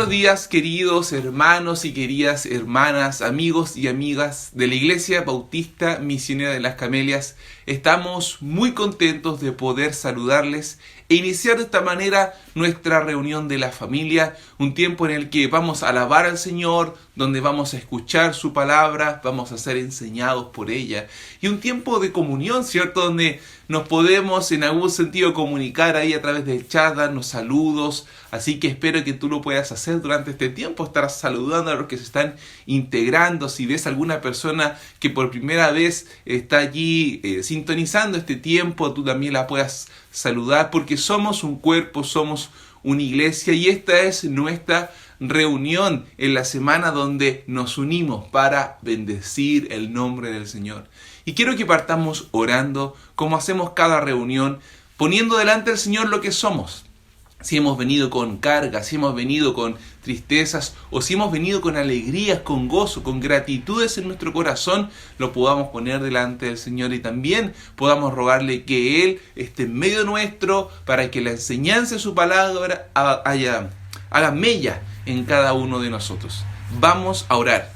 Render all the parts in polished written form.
buenos días, queridos hermanos y queridas hermanas, amigos y amigas de la Iglesia Bautista Misionera de las Camelias. Estamos muy contentos de poder saludarles e iniciar de esta manera nuestra reunión de la familia, un tiempo en el que vamos a alabar al Señor, donde vamos a escuchar su palabra, vamos a ser enseñados por ella, y un tiempo de comunión, ¿cierto?, donde nos podemos en algún sentido comunicar ahí a través del chat, darnos saludos. Así que espero que tú lo puedas hacer durante este tiempo, estar saludando a los que se están integrando. Si ves alguna persona que por primera vez está allí sintonizando este tiempo, tú también la puedas saludar, porque somos un cuerpo, somos una iglesia, y esta es nuestra reunión en la semana donde nos unimos para bendecir el nombre del Señor. Y quiero que partamos orando, como hacemos cada reunión, poniendo delante del Señor lo que somos. Si hemos venido con cargas, si hemos venido con tristezas, o si hemos venido con alegrías, con gozo, con gratitudes en nuestro corazón, lo podamos poner delante del Señor, y también podamos rogarle que Él esté en medio nuestro para que la enseñanza de su palabra haga mella en cada uno de nosotros. Vamos a orar.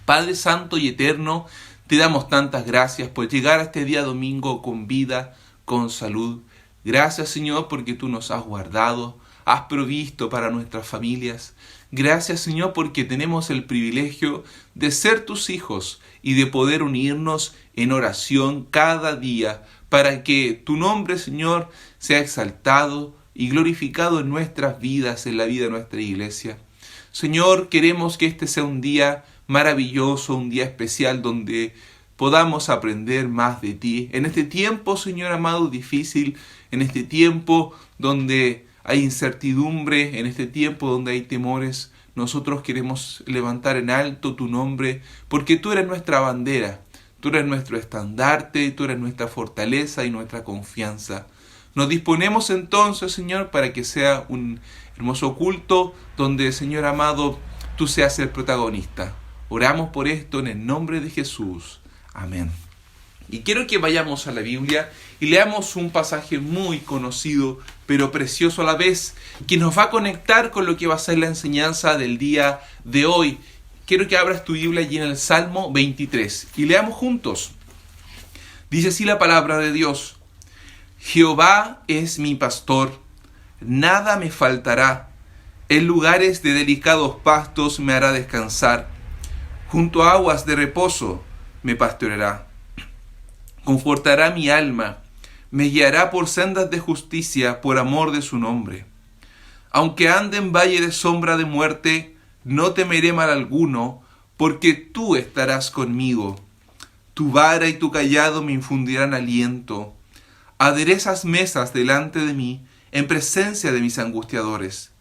Padre Santo y Eterno, te damos tantas gracias por llegar a este día domingo con vida, con salud. Gracias, Señor, porque tú nos has guardado, has provisto para nuestras familias. Gracias, Señor, porque tenemos el privilegio de ser tus hijos y de poder unirnos en oración cada día para que tu nombre, Señor, sea exaltado y glorificado en nuestras vidas, en la vida de nuestra iglesia. Señor, queremos que este sea un día maravilloso, un día especial donde podamos aprender más de ti. En este tiempo, Señor amado, difícil, en este tiempo donde hay incertidumbre, en este tiempo donde hay temores, nosotros queremos levantar en alto tu nombre, porque tú eres nuestra bandera, tú eres nuestro estandarte, tú eres nuestra fortaleza y nuestra confianza. Nos disponemos entonces, Señor, para que sea un hermoso culto donde, Señor amado, tú seas el protagonista. Oramos por esto en el nombre de Jesús. Amén. Y quiero que vayamos a la Biblia y leamos un pasaje muy conocido, pero precioso a la vez, que nos va a conectar con lo que va a ser la enseñanza del día de hoy. Quiero que abras tu Biblia allí en el Salmo 23 y leamos juntos. Dice así la palabra de Dios: Jehová es mi pastor, nada me faltará. En lugares de delicados pastos me hará descansar. Junto a aguas de reposo me pastoreará. Confortará mi alma, me guiará por sendas de justicia por amor de su nombre. Aunque ande en valle de sombra de muerte, no temeré mal alguno, porque tú estarás conmigo. Tu vara y tu cayado me infundirán aliento. Aderezas mesas delante de mí, en presencia de mis angustiadores.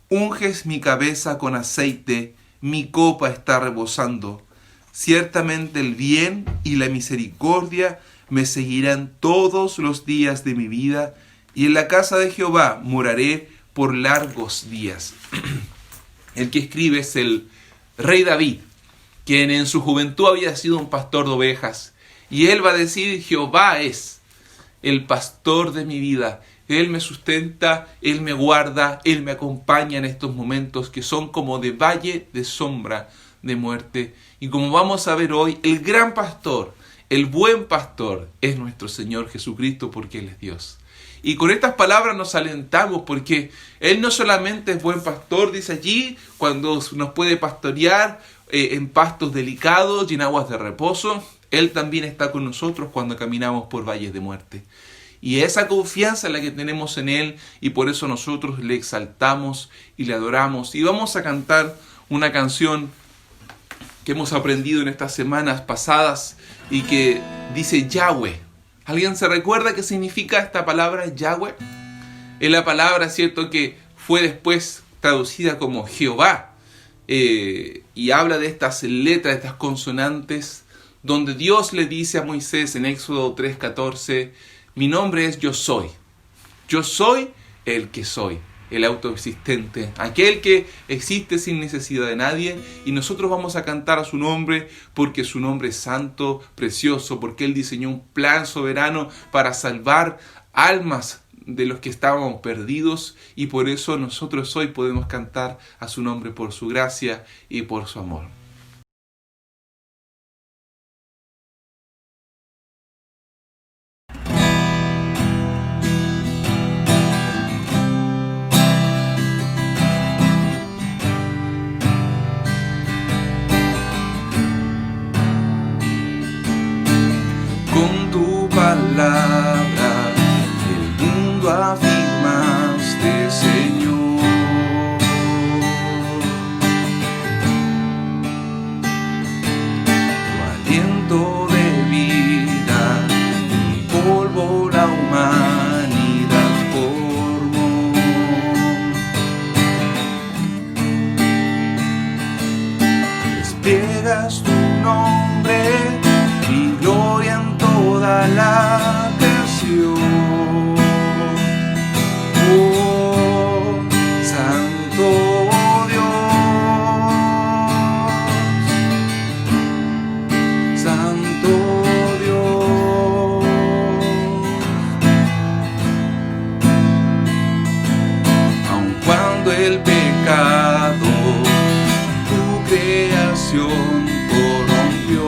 Unges mi cabeza con aceite, mi copa está rebosando. Ciertamente el bien y la misericordia me seguirán todos los días de mi vida, y en la casa de Jehová moraré por largos días. El que escribe es el rey David, quien en su juventud había sido un pastor de ovejas. Y él va a decir: Jehová es el pastor de mi vida. Él me sustenta, Él me guarda, Él me acompaña en estos momentos que son como de valle de sombra de muerte. Y como vamos a ver hoy, el gran pastor, el buen pastor, es nuestro Señor Jesucristo, porque Él es Dios. Y con estas palabras nos alentamos, porque Él no solamente es buen pastor, dice allí, cuando nos puede pastorear en pastos delicados y en aguas de reposo. Él también está con nosotros cuando caminamos por valles de muerte. Y esa confianza es la que tenemos en Él, y por eso nosotros le exaltamos y le adoramos. Y vamos a cantar una canción que hemos aprendido en estas semanas pasadas y que dice Yahweh. ¿Alguien se recuerda qué significa esta palabra Yahweh? Es la palabra, ¿cierto?, que fue después traducida como Jehová. Y habla de estas letras, de estas consonantes, donde Dios le dice a Moisés en Éxodo 3:14, mi nombre es Yo Soy. Yo soy el que soy, el autoexistente, aquel que existe sin necesidad de nadie. Y nosotros vamos a cantar a su nombre porque su nombre es santo, precioso, porque Él diseñó un plan soberano para salvar almas de los que estábamos perdidos, y por eso nosotros hoy podemos cantar a su nombre por su gracia y por su amor. Con tu palabra el mundo afirmaste, Señor. Tu aliento de vida, el polvo la humanidad formó. Despliegas tu nombre y gloria en toda la creación. Oh, Santo Dios, Santo Dios. Aun cuando el pecado tu creación corrompió,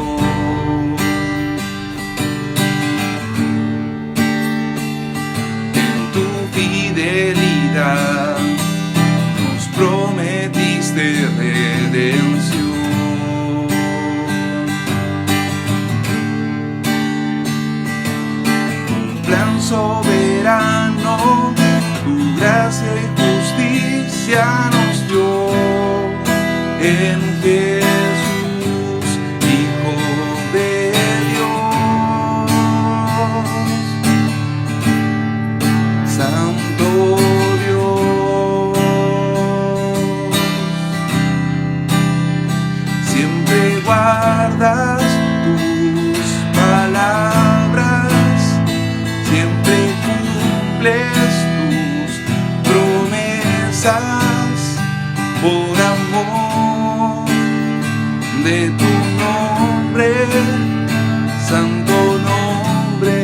fidelidad nos prometiste redención. Un plan soberano, tu gracia y justicia nos dio en Jesús, Hijo de Dios. Santo Dios, siempre guardas tus palabras, siempre cumples tus promesas, por amor de tu nombre, santo nombre.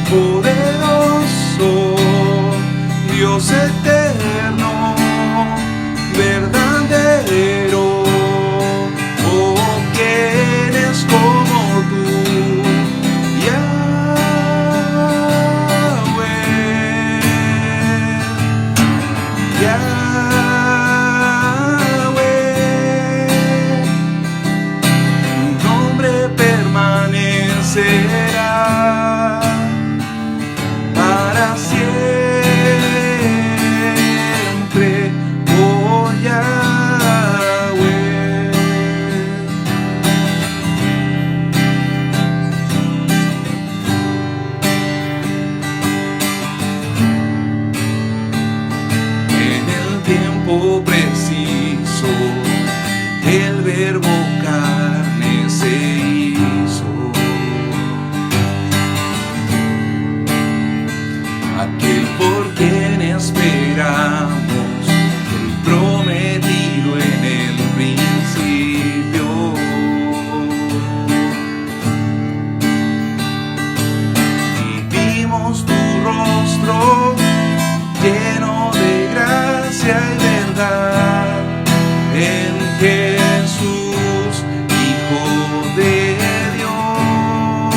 Poderoso, Dios eterno, verdadero, oh, ¿quién es como tú? Yahweh, Yahweh, tu nombre permanecerá para siempre, oh Yahweh. En el tiempo preciso, el verbo carne se hizo. Aquel por quien esperamos, el prometido en el principio. Y vimos tu rostro lleno de gracia y verdad en Jesús, Hijo de Dios.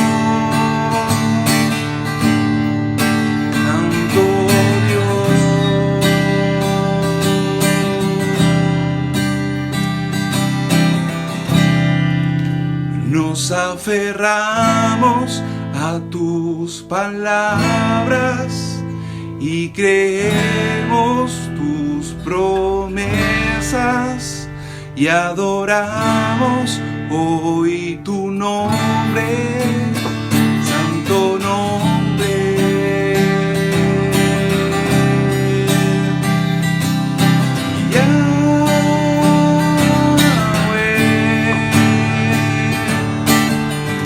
Santo Dios, nos aferramos a tus palabras y creemos tus promesas y adoramos hoy tu nombre, santo nombre. Yahweh,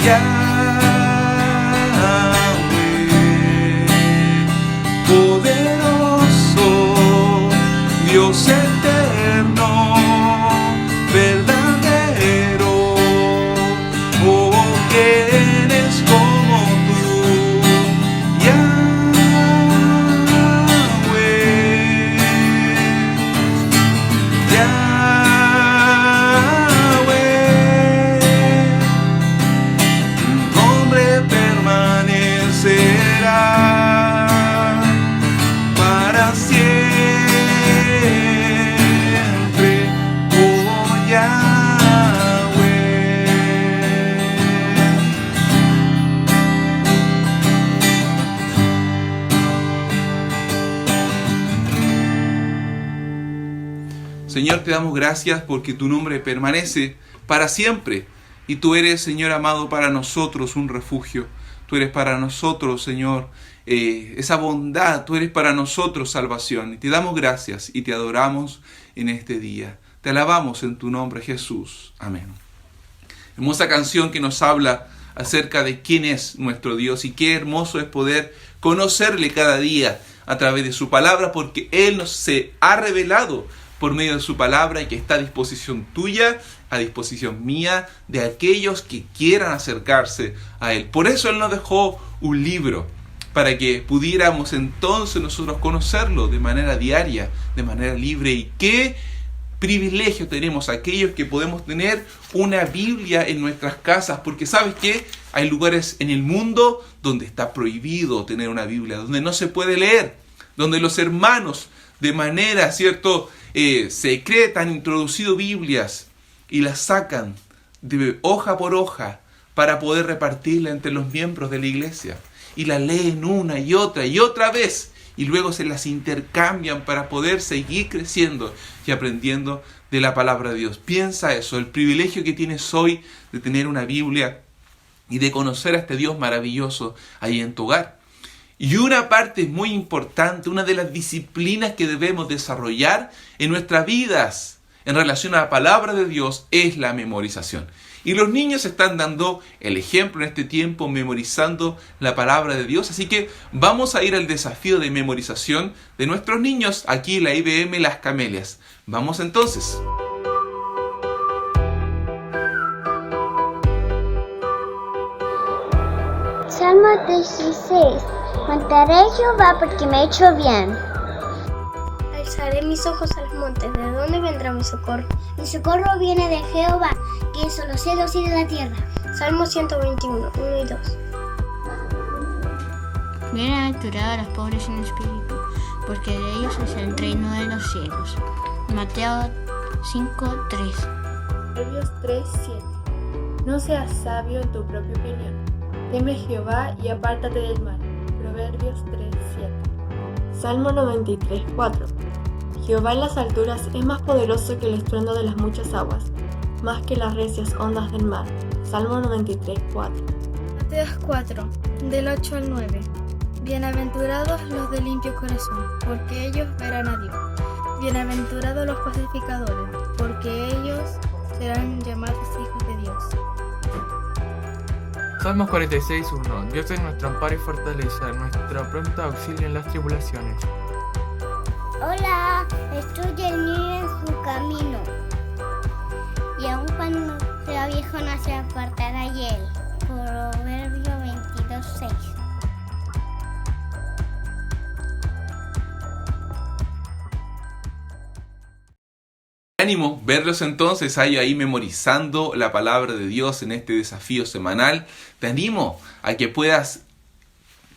Yahweh. Señor, te damos gracias porque tu nombre permanece para siempre. Y tú eres, Señor amado, para nosotros un refugio. Tú eres para nosotros, Señor, esa bondad. Tú eres para nosotros salvación. Y te damos gracias y te adoramos en este día. Te alabamos en tu nombre, Jesús. Amén. Hermosa canción que nos habla acerca de quién es nuestro Dios y qué hermoso es poder conocerle cada día a través de su palabra, porque Él nos se ha revelado por medio de su palabra y que está a disposición tuya, a disposición mía, de aquellos que quieran acercarse a Él. Por eso Él nos dejó un libro, para que pudiéramos entonces nosotros conocerlo de manera diaria, de manera libre. Y qué privilegio tenemos aquellos que podemos tener una Biblia en nuestras casas, porque ¿sabes qué? Hay lugares en el mundo donde está prohibido tener una Biblia, donde no se puede leer, donde los hermanos de manera, ¿cierto?, secreta han introducido Biblias y las sacan de hoja por hoja para poder repartirla entre los miembros de la iglesia. Y la leen una y otra vez. Y luego se las intercambian para poder seguir creciendo y aprendiendo de la palabra de Dios. Piensa eso, el privilegio que tienes hoy de tener una Biblia y de conocer a este Dios maravilloso ahí en tu hogar. Y una parte muy importante, una de las disciplinas que debemos desarrollar en nuestras vidas en relación a la palabra de Dios es la memorización. Y los niños están dando el ejemplo en este tiempo, memorizando la palabra de Dios. Así que vamos a ir al desafío de memorización de nuestros niños aquí en la IBM Las Camelias. Vamos entonces. Salmo 16. Cantaré a Jehová porque me ha hecho bien. Alzaré mis ojos a los montes. ¿De dónde vendrá mi socorro? Mi socorro viene de Jehová, que hizo los cielos y la tierra. Salmo 121, 1 y 2. Bienaventurados los pobres en espíritu, porque de ellos es el reino de los cielos. Mateo 5:3. Proverbios 3:7. No seas sabio en tu propia opinión. Teme a Jehová y apártate del mal. Proverbios 3:7. Salmo 93:4. Jehová en las alturas es más poderoso que el estruendo de las muchas aguas, más que las recias ondas del mar. Salmo 93:4. Mateo 4, del 8 al 9. Bienaventurados los de limpio corazón, porque ellos verán a Dios. Bienaventurados los pacificadores, porque ellos serán llamados hijos de Dios. Salmos 46:1. Dios es nuestro amparo y fortaleza, nuestro pronto auxilio en las tribulaciones. Hola, instruye el niño en su camino, y aun cuando sea viejo no se apartará de él. Proverbio 22:6. Ánimo, verlos entonces ahí memorizando la palabra de Dios en este desafío semanal. Te animo a que puedas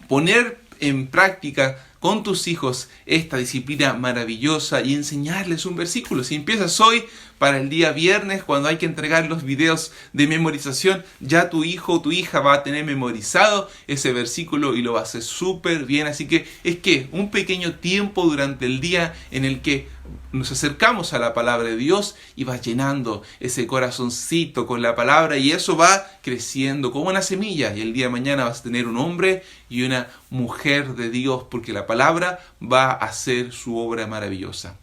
poner en práctica con tus hijos esta disciplina maravillosa y enseñarles un versículo. Si empiezas hoy, para el día viernes, cuando hay que entregar los videos de memorización, ya tu hijo o tu hija va a tener memorizado ese versículo y lo va a hacer súper bien. Así que es que un pequeño tiempo durante el día en el que nos acercamos a la palabra de Dios y vas llenando ese corazoncito con la palabra, y eso va creciendo como una semilla, y el día de mañana vas a tener un hombre y una mujer de Dios, porque la palabra va a hacer su obra maravillosa.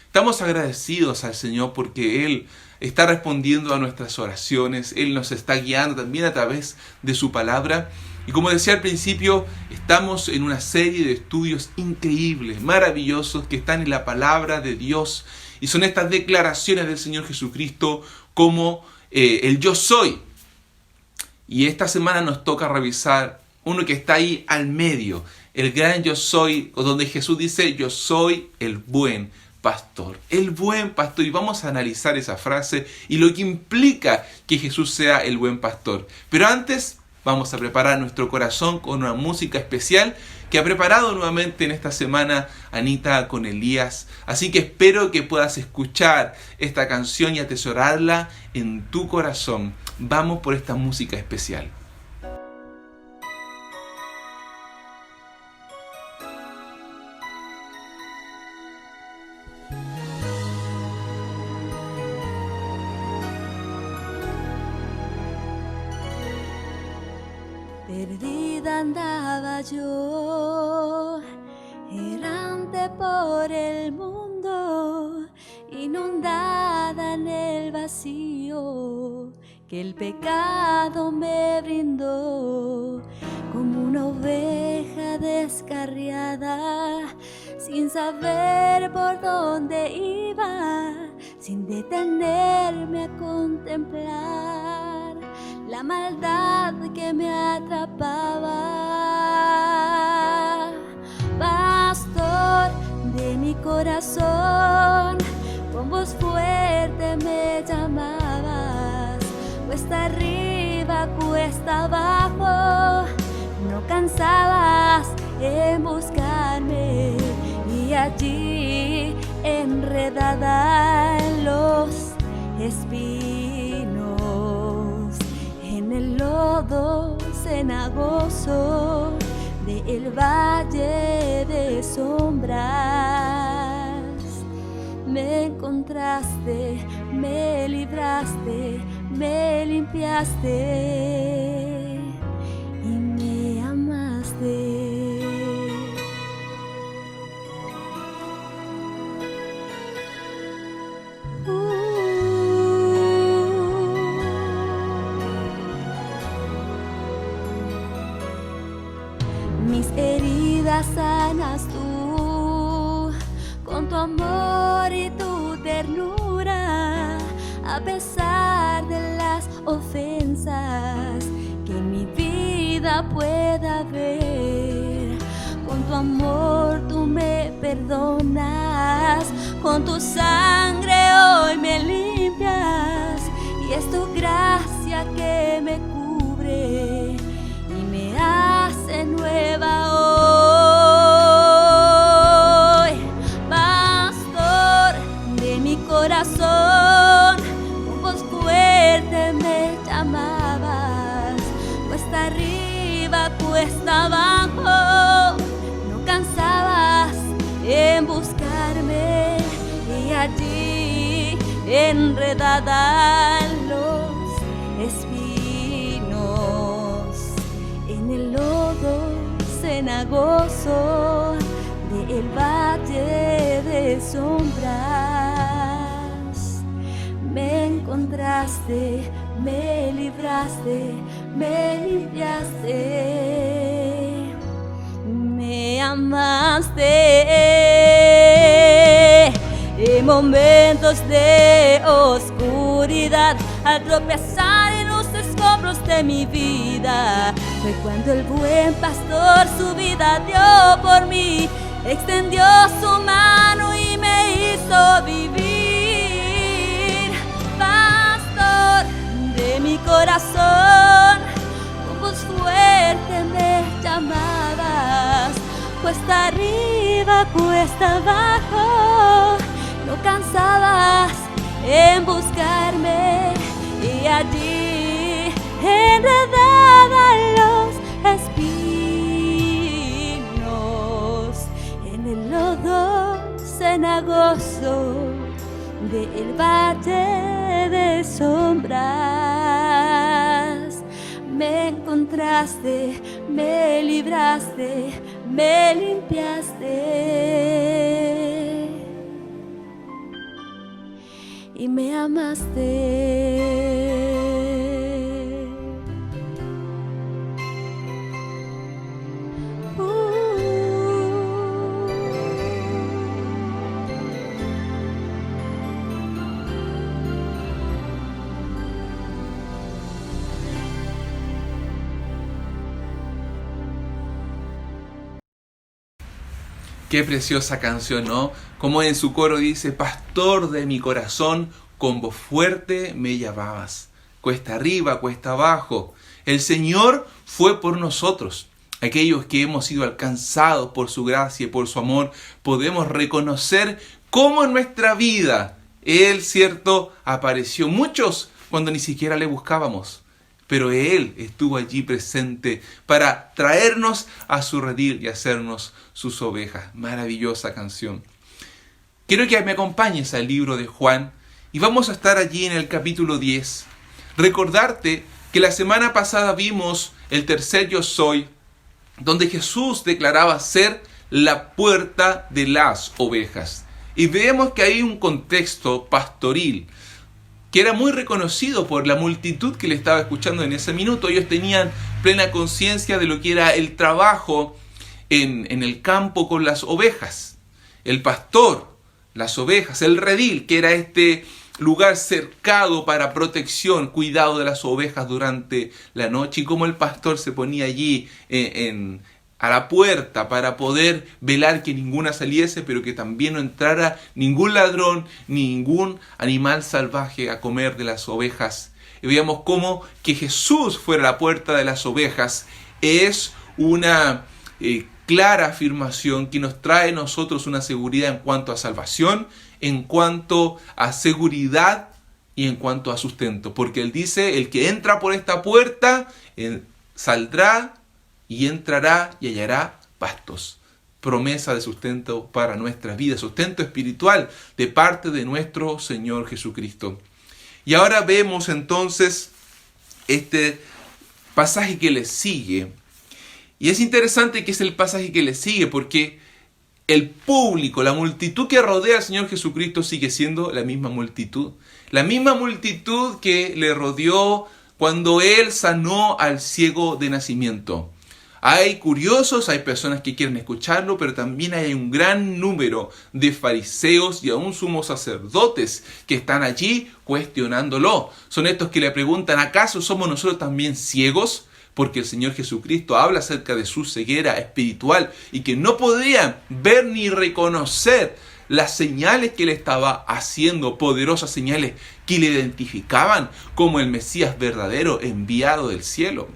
Estamos agradecidos al Señor porque Él está respondiendo a nuestras oraciones. Él nos está guiando también a través de su palabra. Y como decía al principio, estamos en una serie de estudios increíbles, maravillosos, que están en la palabra de Dios. Y son estas declaraciones del Señor Jesucristo como el yo soy. Y esta semana nos toca revisar uno que está ahí al medio, el gran yo soy, donde Jesús dice: yo soy el buen pastor, el buen pastor. Y vamos a analizar esa frase y lo que implica que Jesús sea el buen pastor. Pero antes Vamos a preparar nuestro corazón con una música especial que ha preparado nuevamente en esta semana Anita con Elías. Así que espero que puedas escuchar esta canción y atesorarla en tu corazón. Vamos por esta música especial. Perdida andaba yo, errante por el mundo, inundada en el vacío que el pecado me brindó, como una oveja descarriada, sin saber por dónde iba, sin detenerme a contemplar la maldad que me atrapaba. Pastor de mi corazón, con voz fuerte me llamabas, cuesta arriba, cuesta abajo, no cansabas en buscarme, y allí enredada en los espinos, en el lodo cenagoso del valle de sombras, me encontraste, me libraste, me limpiaste y me amaste. Mis heridas sanas tú, con tu amor y tu ternura, a pesar de las ofensas que mi vida pueda haber. Con tu amor tú me perdonas, con tu sangre hoy me limpias, y es tu gracia que me cubre y me hace nueva hoy. Pastor de mi corazón, con voz fuerte me llamabas, cuesta arriba, cuesta abajo, no cansabas en buscarme, y allí enredada en los espinos, en el lodo cenagoso del valle de sombras, me encontraste, me libraste, me limpiaste, me amaste. En momentos de oscuridad, al tropezar en los escombros de mi vida, fue cuando el buen pastor su vida dio por mí, extendió su mano y me hizo vivir. Pastor de mi corazón, con voz fuerte me llamabas, cuesta arriba, cuesta abajo, no cansabas en buscarme, y allí enredada en los espinos, en el lodo cenagoso del valle de sombras, me encontraste, me libraste, me limpiaste y me amaste. Qué preciosa canción, ¿no? Como en su coro dice, pastor de mi corazón, con voz fuerte me llamabas. cuesta arriba, cuesta abajo. El Señor fue por nosotros. Aquellos que hemos sido alcanzados por su gracia y por su amor, podemos reconocer cómo en nuestra vida Él, cierto, apareció. Muchos cuando ni siquiera le buscábamos, pero Él estuvo allí presente para traernos a su redil y hacernos sus ovejas. Maravillosa canción. Quiero que me acompañes al libro de Juan y vamos a estar allí en el capítulo 10. Recordarte que la semana pasada vimos el tercer yo soy, donde Jesús declaraba ser la puerta de las ovejas. Y vemos que hay un contexto pastoril que era muy reconocido por la multitud que le estaba escuchando en ese minuto. Ellos tenían plena conciencia de lo que era el trabajo en el campo con las ovejas. El pastor, las ovejas, el redil, que era este lugar cercado para protección, cuidado de las ovejas durante la noche, y cómo el pastor se ponía allí a la puerta para poder velar que ninguna saliese, pero que también no entrara ningún ladrón, ningún animal salvaje a comer de las ovejas. Y veíamos cómo que Jesús fuera la puerta de las ovejas es una clara afirmación que nos trae a nosotros una seguridad en cuanto a salvación, en cuanto a seguridad y en cuanto a sustento. Porque Él dice, el que entra por esta puerta, saldrá y entrará y hallará pastos. Promesa de sustento para nuestra vida, sustento espiritual de parte de nuestro Señor Jesucristo. Y ahora vemos entonces este pasaje que le sigue. Y es interesante que es el pasaje que le sigue porque el público, la multitud que rodea al Señor Jesucristo sigue siendo la misma multitud. La misma multitud que le rodeó cuando Él sanó al ciego de nacimiento. Hay curiosos, hay personas que quieren escucharlo, pero también hay un gran número de fariseos y aún sumos sacerdotes que están allí cuestionándolo. Son estos que le preguntan, ¿acaso somos nosotros también ciegos? Porque el Señor Jesucristo habla acerca de su ceguera espiritual y que no podían ver ni reconocer las señales que Él estaba haciendo, poderosas señales que le identificaban como el Mesías verdadero enviado del cielo.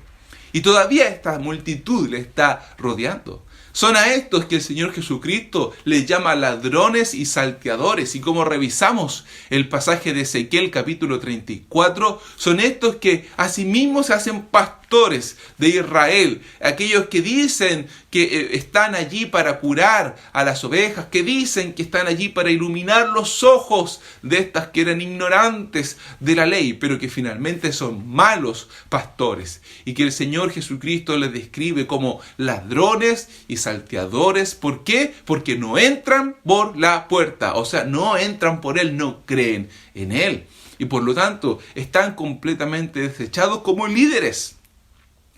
Y todavía esta multitud le está rodeando. Son a estos que el Señor Jesucristo les llama ladrones y salteadores. Y como revisamos el pasaje de Ezequiel capítulo 34, son estos que asimismo se hacen pastores de Israel. Aquellos que dicen que están allí para curar a las ovejas, que dicen que están allí para iluminar los ojos de estas que eran ignorantes de la ley, pero que finalmente son malos pastores. Y que el Señor Jesucristo les describe como ladrones y salteadores. ¿Por qué? Porque no entran por la puerta, o sea, no entran por Él, no creen en Él. Y por lo tanto, están completamente desechados como líderes,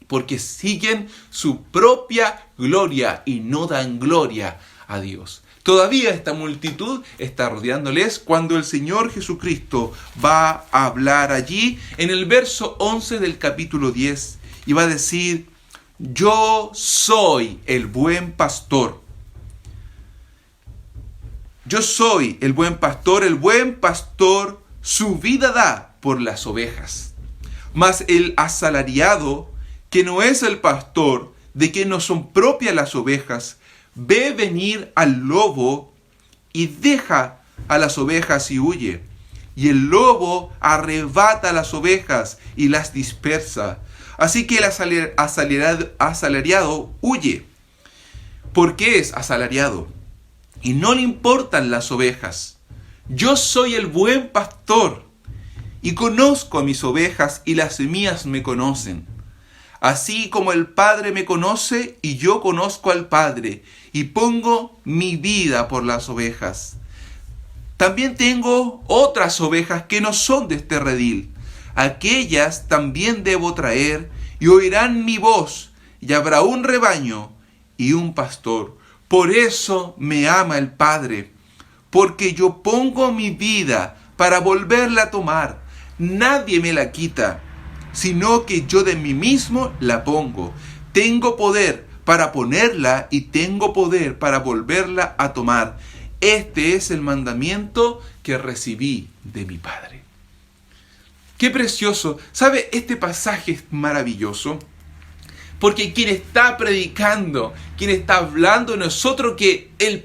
porque siguen su propia gloria y no dan gloria a Dios. Todavía esta multitud está rodeándoles cuando el Señor Jesucristo va a hablar allí en el verso 11 del capítulo 10 y va a decir: yo soy el buen pastor. Yo soy el buen pastor su vida da por las ovejas. Mas el asalariado, que no es el pastor, de quien no son propias las ovejas, ve venir al lobo y deja a las ovejas y huye. Y el lobo arrebata a las ovejas y las dispersa. Así que el asalariado huye, porque es asalariado, y no le importan las ovejas. Yo soy el buen pastor, y conozco a mis ovejas, y las mías me conocen. Así como el Padre me conoce, y yo conozco al Padre, y pongo mi vida por las ovejas. También tengo otras ovejas que no son de este redil. Aquellas también debo traer, y oirán mi voz, y habrá un rebaño y un pastor. Por eso me ama el Padre, porque yo pongo mi vida para volverla a tomar. Nadie me la quita, sino que yo de mí mismo la pongo. Tengo poder para ponerla y tengo poder para volverla a tomar. Este es el mandamiento que recibí de mi Padre. Qué precioso. ¿Sabe? Este pasaje es maravilloso. Porque quien está predicando, quien está hablando no es otro que el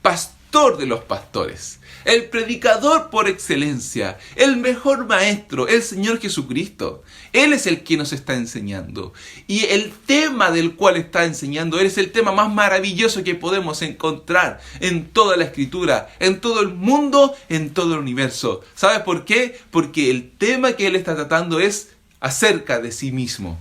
pastor de los pastores, el predicador por excelencia, el mejor maestro, el Señor Jesucristo. Él es el que nos está enseñando. Y el tema del cual está enseñando Él es el tema más maravilloso que podemos encontrar en toda la Escritura, en todo el mundo, en todo el universo. ¿Sabes por qué? Porque el tema que Él está tratando es acerca de sí mismo.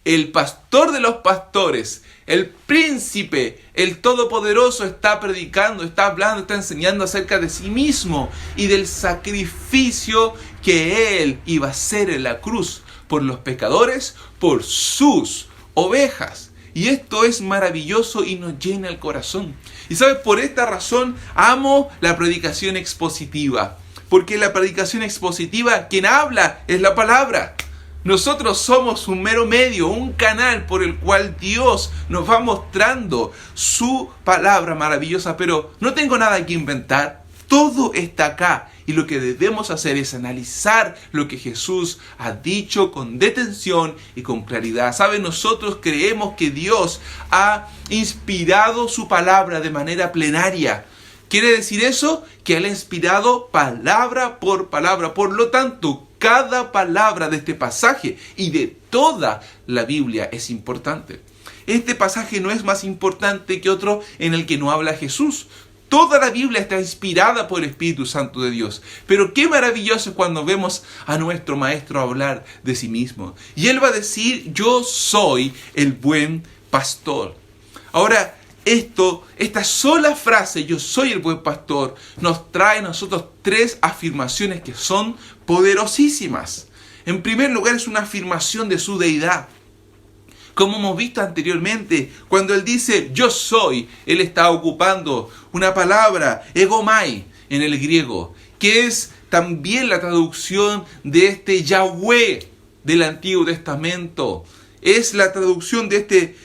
El pastor de los pastores, el príncipe, el todopoderoso está predicando, está hablando, está enseñando acerca de sí mismo y del sacrificio que Él iba a hacer en la cruz por los pecadores, por sus ovejas. Y esto es maravilloso y nos llena el corazón. Y sabes, por esta razón amo la predicación expositiva. Porque la predicación expositiva, quien habla es la palabra. Nosotros somos un mero medio, un canal por el cual Dios nos va mostrando su palabra maravillosa, pero no tengo nada que inventar, todo está acá y lo que debemos hacer es analizar lo que Jesús ha dicho con detención y con claridad. ¿Saben? Nosotros creemos que Dios ha inspirado su palabra de manera plenaria. ¿Quiere decir eso? Que Él ha inspirado palabra por palabra, por lo tanto, cada palabra de este pasaje y de toda la Biblia es importante. Este pasaje no es más importante que otro en el que no habla Jesús. Toda la Biblia está inspirada por el Espíritu Santo de Dios. Pero qué maravilloso es cuando vemos a nuestro Maestro hablar de sí mismo. Y Él va a decir, yo soy el buen pastor. Ahora, esta sola frase, yo soy el buen pastor, nos trae a nosotros tres afirmaciones que son poderosísimas. En primer lugar, es una afirmación de su deidad. Como hemos visto anteriormente, cuando Él dice, yo soy, Él está ocupando una palabra, egomai, en el griego, que es también la traducción de este Yahweh del Antiguo Testamento. Es la traducción de este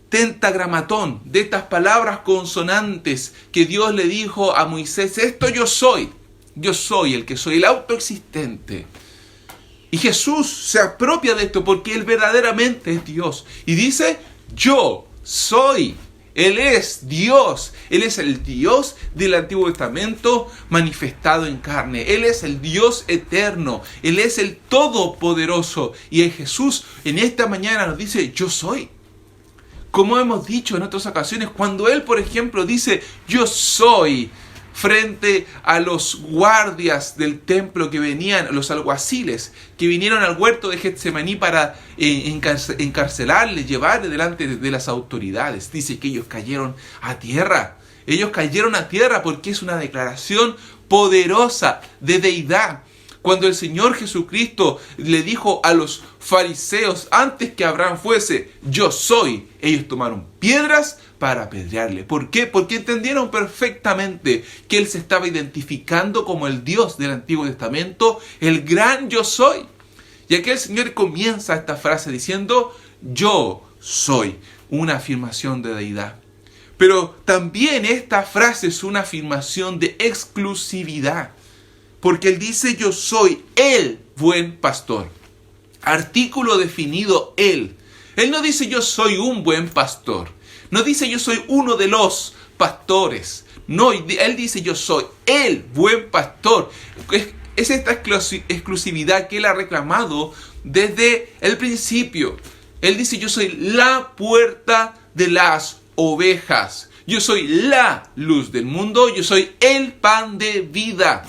tentagramatón, de estas palabras consonantes que Dios le dijo a Moisés, esto yo soy el que soy, el autoexistente. Y Jesús se apropia de esto porque Él verdaderamente es Dios. Y dice, yo soy. Él es Dios. Él es el Dios del Antiguo Testamento manifestado en carne. Él es el Dios eterno. Él es el Todopoderoso. Y Jesús en esta mañana nos dice, yo soy. Como hemos dicho en otras ocasiones, cuando Él, por ejemplo, dice, yo soy, frente a los guardias del templo que venían, los alguaciles, que vinieron al huerto de Getsemaní para encarcelarle, llevarle delante de las autoridades. Dice que ellos cayeron a tierra. Ellos cayeron a tierra porque es una declaración poderosa de deidad. Cuando el Señor Jesucristo le dijo a los fariseos, antes que Abraham fuese, yo soy, ellos tomaron piedras para apedrearle. ¿Por qué? Porque entendieron perfectamente que Él se estaba identificando como el Dios del Antiguo Testamento, el gran yo soy. Y aquí el Señor comienza esta frase diciendo, yo soy, una afirmación de deidad. Pero también esta frase es una afirmación de exclusividad. Porque Él dice, yo soy el buen pastor. Artículo definido, Él. Él no dice, yo soy un buen pastor. No dice, yo soy uno de los pastores. No, Él dice, yo soy el buen pastor. Es esta exclusividad que Él ha reclamado desde el principio. Él dice, yo soy la puerta de las ovejas. Yo soy la luz del mundo. Yo soy el pan de vida.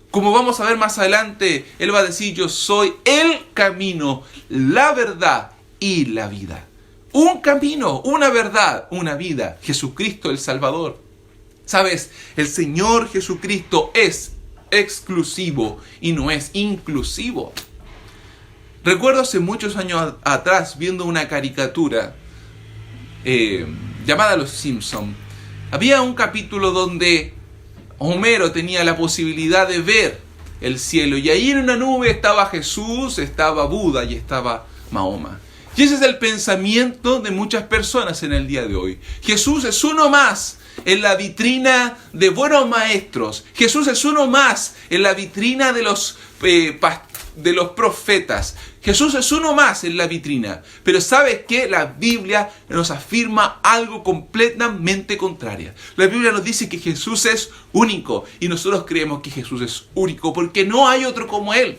Como vamos a ver más adelante, Él va a decir, yo soy el camino, la verdad y la vida. Un camino, una verdad, una vida. Jesucristo el Salvador. ¿Sabes? El Señor Jesucristo es exclusivo y no es inclusivo. Recuerdo hace muchos años atrás viendo una caricatura llamada Los Simpson. Había un capítulo donde Homero tenía la posibilidad de ver el cielo y ahí en una nube estaba Jesús, estaba Buda y estaba Mahoma. Y ese es el pensamiento de muchas personas en el día de hoy. Jesús es uno más en la vitrina de buenos maestros. Jesús es uno más en la vitrina de los de los profetas. Jesús es uno más en la vitrina. Pero ¿sabes qué? La Biblia nos afirma algo completamente contrario. La Biblia nos dice que Jesús es único. Y nosotros creemos que Jesús es único porque no hay otro como Él.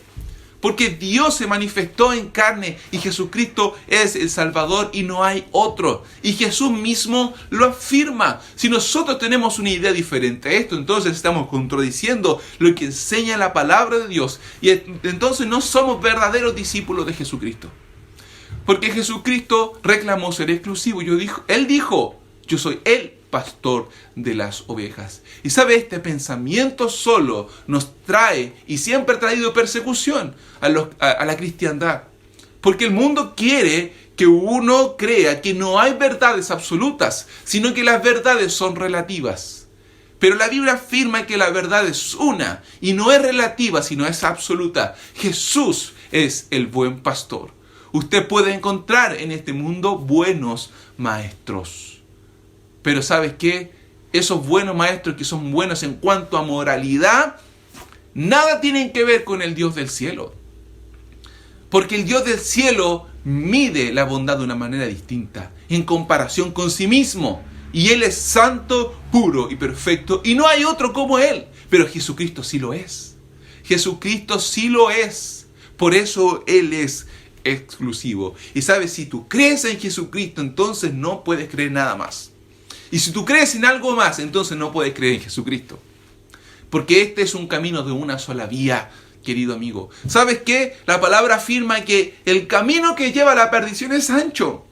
Porque Dios se manifestó en carne y Jesucristo es el Salvador y no hay otro. Y Jesús mismo lo afirma. Si nosotros tenemos una idea diferente a esto, entonces estamos contradiciendo lo que enseña la palabra de Dios. Y entonces no somos verdaderos discípulos de Jesucristo. Porque Jesucristo reclamó ser exclusivo. Él dijo, yo soy el pastor de las ovejas. Y sabe, este pensamiento solo nos trae y siempre ha traído persecución a la cristiandad. Porque el mundo quiere que uno crea que no hay verdades absolutas, sino que las verdades son relativas. Pero la Biblia afirma que la verdad es una y no es relativa, sino es absoluta. Jesús es el buen pastor. Usted puede encontrar en este mundo buenos maestros. Pero ¿sabes qué? Esos buenos maestros que son buenos en cuanto a moralidad, nada tienen que ver con el Dios del cielo. Porque el Dios del cielo mide la bondad de una manera distinta, en comparación con sí mismo. Y Él es santo, puro y perfecto, y no hay otro como Él. Pero Jesucristo sí lo es. Jesucristo sí lo es. Por eso Él es exclusivo. Y sabes, si tú crees en Jesucristo, entonces no puedes creer nada más. Y si tú crees en algo más, entonces no puedes creer en Jesucristo. Porque este es un camino de una sola vía, querido amigo. ¿Sabes qué? La palabra afirma que el camino que lleva a la perdición es ancho.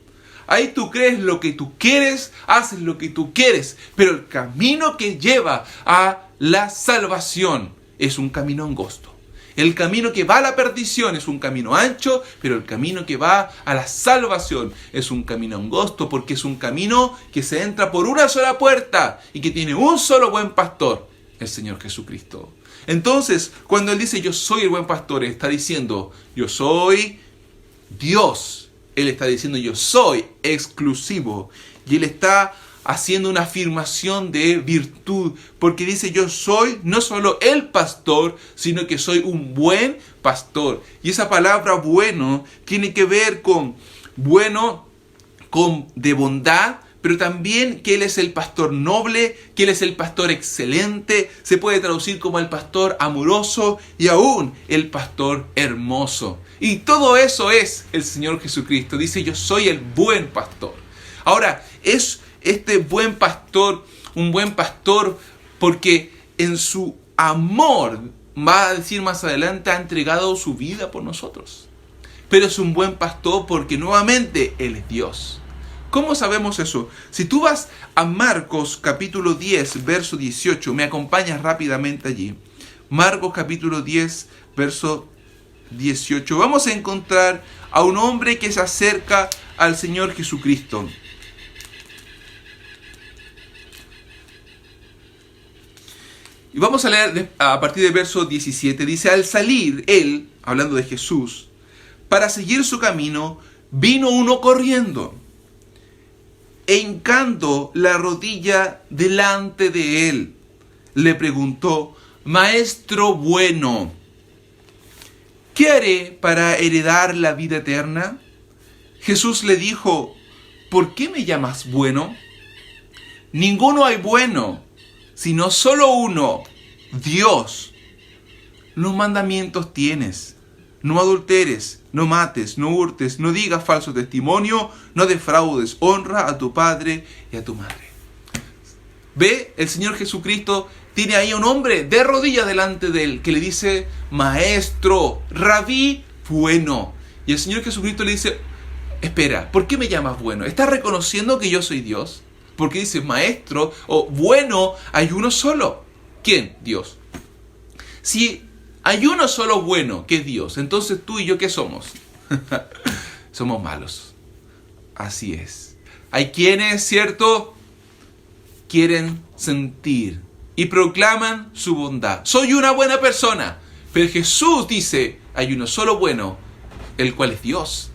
Ahí tú crees lo que tú quieres, haces lo que tú quieres. Pero el camino que lleva a la salvación es un camino angosto. El camino que va a la perdición es un camino ancho, pero el camino que va a la salvación es un camino angosto, porque es un camino que se entra por una sola puerta y que tiene un solo buen pastor, el Señor Jesucristo. Entonces, cuando Él dice yo soy el buen pastor, Él está diciendo yo soy Dios. Él está diciendo yo soy exclusivo. Y Él está haciendo una afirmación de virtud, porque dice yo soy no solo el pastor, sino que soy un buen pastor. Y esa palabra bueno tiene que ver con bueno, de bondad, pero también que Él es el pastor noble, que Él es el pastor excelente, se puede traducir como el pastor amoroso y aún el pastor hermoso. Y todo eso es el Señor Jesucristo. Dice yo soy el buen pastor. Ahora, es este buen pastor, un buen pastor porque en su amor, va a decir más adelante, ha entregado su vida por nosotros. Pero es un buen pastor porque nuevamente Él es Dios. ¿Cómo sabemos eso? Si tú vas a Marcos capítulo 10, verso 18, me acompañas rápidamente allí. Marcos capítulo 10, verso 18. Vamos a encontrar a un hombre que se acerca al Señor Jesucristo. Y vamos a leer a partir del verso 17. Dice, al salir él, hablando de Jesús, para seguir su camino, vino uno corriendo, e hincando la rodilla delante de él, le preguntó, Maestro bueno, ¿qué haré para heredar la vida eterna? Jesús le dijo, ¿por qué me llamas bueno? Ninguno hay bueno, sino solo uno, Dios. Los mandamientos tienes: no adulteres, no mates, no hurtes, no digas falso testimonio, no defraudes, honra a tu padre y a tu madre. Ve, el Señor Jesucristo tiene ahí a un hombre de rodillas delante de él que le dice, Maestro, Rabí, bueno. Y el Señor Jesucristo le dice, espera, ¿por qué me llamas bueno? ¿Estás reconociendo que yo soy Dios? Porque dice, maestro, o bueno, hay uno solo. ¿Quién? Dios. Si hay uno solo bueno, que es Dios, entonces tú y yo, ¿qué somos? Somos malos. Así es. Hay quienes, ¿cierto?, quieren sentir y proclaman su bondad. Soy una buena persona. Pero Jesús dice, hay uno solo bueno, el cual es Dios.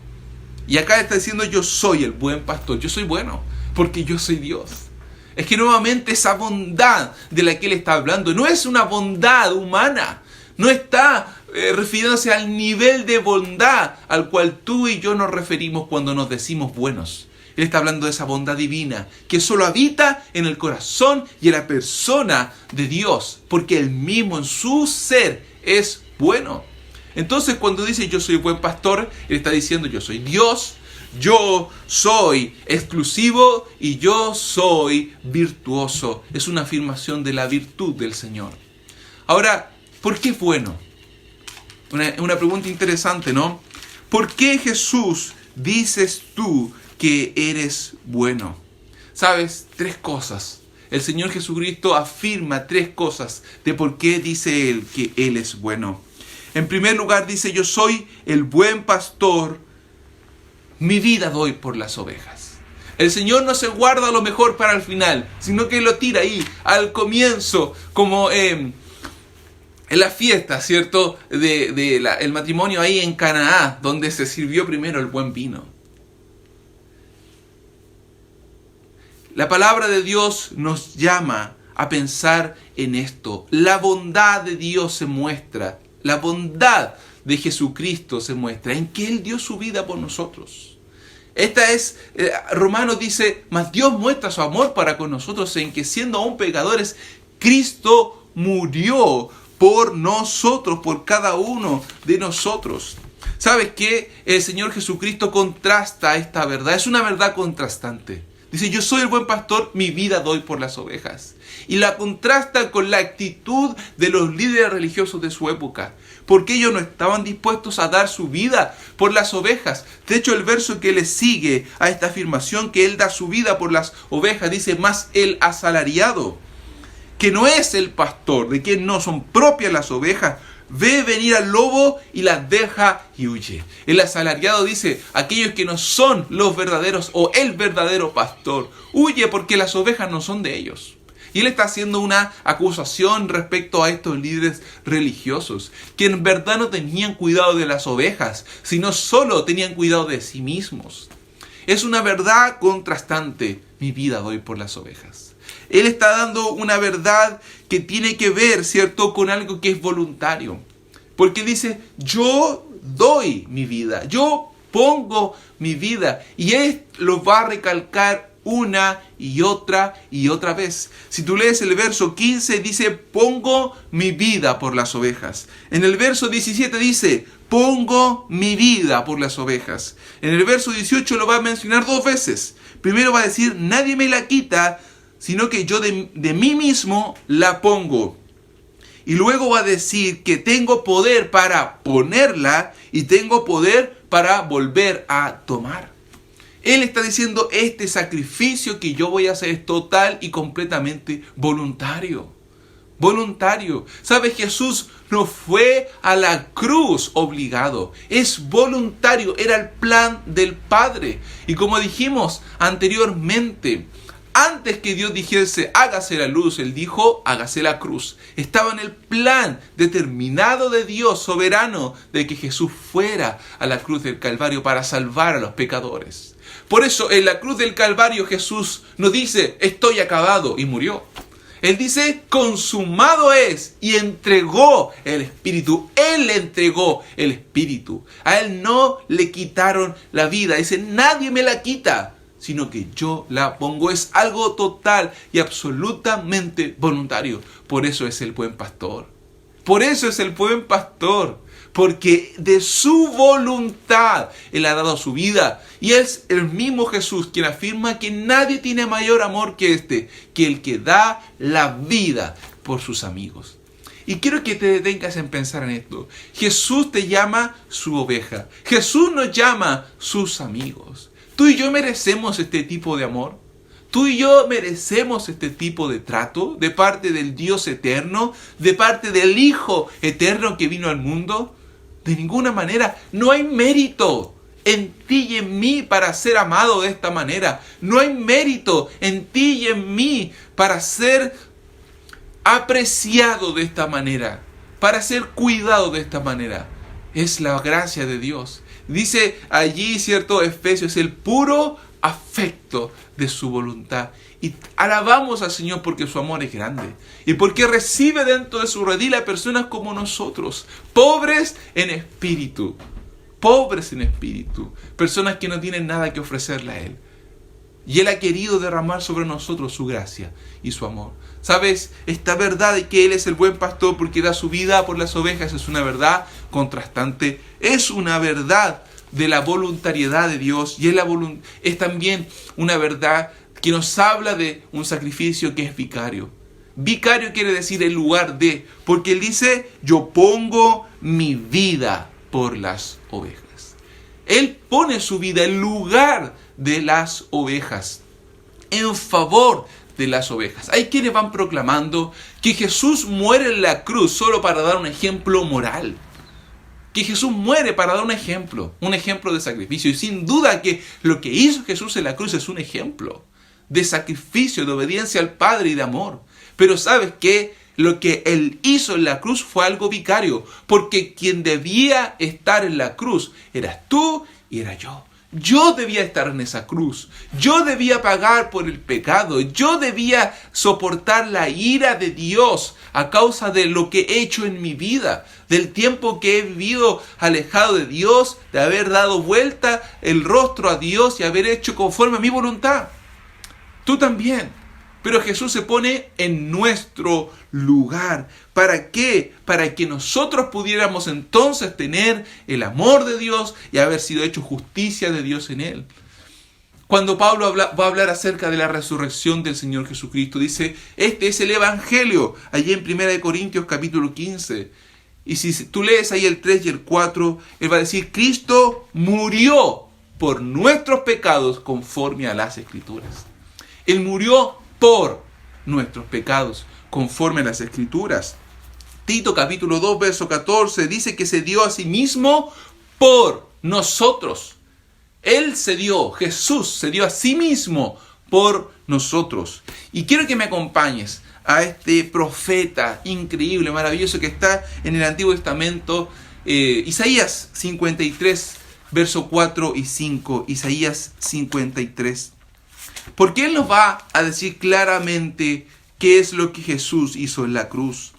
Y acá está diciendo, yo soy el buen pastor. Yo soy bueno, porque yo soy Dios. Es que nuevamente esa bondad de la que Él está hablando no es una bondad humana. No está refiriéndose al nivel de bondad al cual tú y yo nos referimos cuando nos decimos buenos. Él está hablando de esa bondad divina que solo habita en el corazón y en la persona de Dios, porque Él mismo en su ser es bueno. Entonces cuando dice yo soy buen pastor, Él está diciendo yo soy Dios, yo soy exclusivo y yo soy virtuoso. Es una afirmación de la virtud del Señor. Ahora, ¿por qué es bueno? Una pregunta interesante, ¿no? ¿Por qué, Jesús, dices tú que eres bueno? ¿Sabes? 3 cosas. El Señor Jesucristo afirma 3 cosas de por qué dice Él que Él es bueno. En primer lugar dice, yo soy el buen pastor, mi vida doy por las ovejas. El Señor no se guarda lo mejor para el final, sino que lo tira ahí, al comienzo, como en la fiesta, ¿cierto? El matrimonio ahí en Canaán, donde se sirvió primero el buen vino. La palabra de Dios nos llama a pensar en esto. La bondad de Dios se muestra. La bondad de Jesucristo se muestra en que Él dio su vida por nosotros. Esta es, Romanos dice, mas Dios muestra su amor para con nosotros en que siendo aún pecadores, Cristo murió por nosotros, por cada uno de nosotros. ¿Sabes qué? El Señor Jesucristo contrasta esta verdad. Es una verdad contrastante. Dice, yo soy el buen pastor, mi vida doy por las ovejas. Y la contrasta con la actitud de los líderes religiosos de su época. Porque ellos no estaban dispuestos a dar su vida por las ovejas. De hecho, el verso que le sigue a esta afirmación, que Él da su vida por las ovejas, dice, más el asalariado, que no es el pastor, de quien no son propias las ovejas, ve venir al lobo y las deja y huye. El asalariado dice, aquellos que no son los verdaderos o el verdadero pastor, huye porque las ovejas no son de ellos. Y él está haciendo una acusación respecto a estos líderes religiosos, que en verdad no tenían cuidado de las ovejas, sino solo tenían cuidado de sí mismos. Es una verdad contrastante, mi vida doy por las ovejas. Él está dando una verdad que tiene que ver, ¿cierto?, con algo que es voluntario. Porque dice, yo doy mi vida, yo pongo mi vida. Y Él lo va a recalcar una y otra vez. Si tú lees el verso 15, dice, pongo mi vida por las ovejas. En el verso 17 dice, pongo mi vida por las ovejas. En el verso 18 lo va a mencionar 2 veces. Primero va a decir, nadie me la quita, sino que yo de mí mismo la pongo. Y luego va a decir que tengo poder para ponerla y tengo poder para volver a tomar. Él está diciendo, este sacrificio que yo voy a hacer es total y completamente voluntario. Voluntario. ¿Sabes? Jesús no fue a la cruz obligado. Es voluntario. Era el plan del Padre. Y como dijimos anteriormente, antes que Dios dijese, hágase la luz, Él dijo, hágase la cruz. Estaba en el plan determinado de Dios, soberano, de que Jesús fuera a la cruz del Calvario para salvar a los pecadores. Por eso, en la cruz del Calvario, Jesús no dice, estoy acabado, y murió. Él dice, consumado es, y entregó el Espíritu. Él le entregó el Espíritu. A Él no le quitaron la vida. Dice, nadie me la quita, sino que yo la pongo. Es algo total y absolutamente voluntario. Por eso es el buen pastor. Por eso es el buen pastor. Porque de su voluntad Él ha dado su vida. Y es el mismo Jesús quien afirma que nadie tiene mayor amor que este, que el que da la vida por sus amigos. Y quiero que te detengas en pensar en esto. Jesús te llama su oveja. Jesús nos llama sus amigos. ¿Tú y yo merecemos este tipo de amor? ¿Tú y yo merecemos este tipo de trato de parte del Dios eterno? ¿De parte del Hijo eterno que vino al mundo? De ninguna manera. No hay mérito en ti y en mí para ser amado de esta manera. No hay mérito en ti y en mí para ser apreciado de esta manera, para ser cuidado de esta manera. Es la gracia de Dios. Dice allí, ¿cierto? Efesios, el puro afecto de su voluntad. Y alabamos al Señor porque su amor es grande y porque recibe dentro de su redil a personas como nosotros, pobres en espíritu, personas que no tienen nada que ofrecerle a Él. Y Él ha querido derramar sobre nosotros su gracia y su amor. ¿Sabes? Esta verdad de que Él es el buen pastor porque da su vida por las ovejas es una verdad contrastante. Es una verdad de la voluntariedad de Dios y es también una verdad que nos habla de un sacrificio que es vicario. Vicario quiere decir el lugar de, porque Él dice, yo pongo mi vida por las ovejas. Él pone su vida en lugar de las ovejas, en favor de las ovejas. Hay quienes van proclamando que Jesús muere en la cruz solo para dar un ejemplo moral. Que Jesús muere para dar un ejemplo de sacrificio. Y sin duda que lo que hizo Jesús en la cruz es un ejemplo de sacrificio, de obediencia al Padre y de amor. Pero ¿sabes qué? Lo que Él hizo en la cruz fue algo vicario, porque quien debía estar en la cruz eras tú y era yo. Yo debía estar en esa cruz. Yo debía pagar por el pecado. Yo debía soportar la ira de Dios a causa de lo que he hecho en mi vida, del tiempo que he vivido alejado de Dios, de haber dado vuelta el rostro a Dios y haber hecho conforme a mi voluntad. Tú también. Pero Jesús se pone en nuestro lugar. ¿Para qué? Para que nosotros pudiéramos entonces tener el amor de Dios y haber sido hecho justicia de Dios en Él. Cuando Pablo va a hablar acerca de la resurrección del Señor Jesucristo, dice, este es el Evangelio, allí en 1 Corintios capítulo 15. Y si tú lees ahí el 3 y el 4, Él va a decir, Cristo murió por nuestros pecados conforme a las Escrituras. Él murió por nuestros pecados, conforme a las Escrituras. Tito capítulo 2, verso 14, dice que se dio a sí mismo por nosotros. Él se dio, Jesús se dio a sí mismo por nosotros. Y quiero que me acompañes a este profeta increíble, maravilloso, que está en el Antiguo Testamento, Isaías 53, verso 4 y 5, Isaías 53. Porque Él nos va a decir claramente qué es lo que Jesús hizo en la cruz.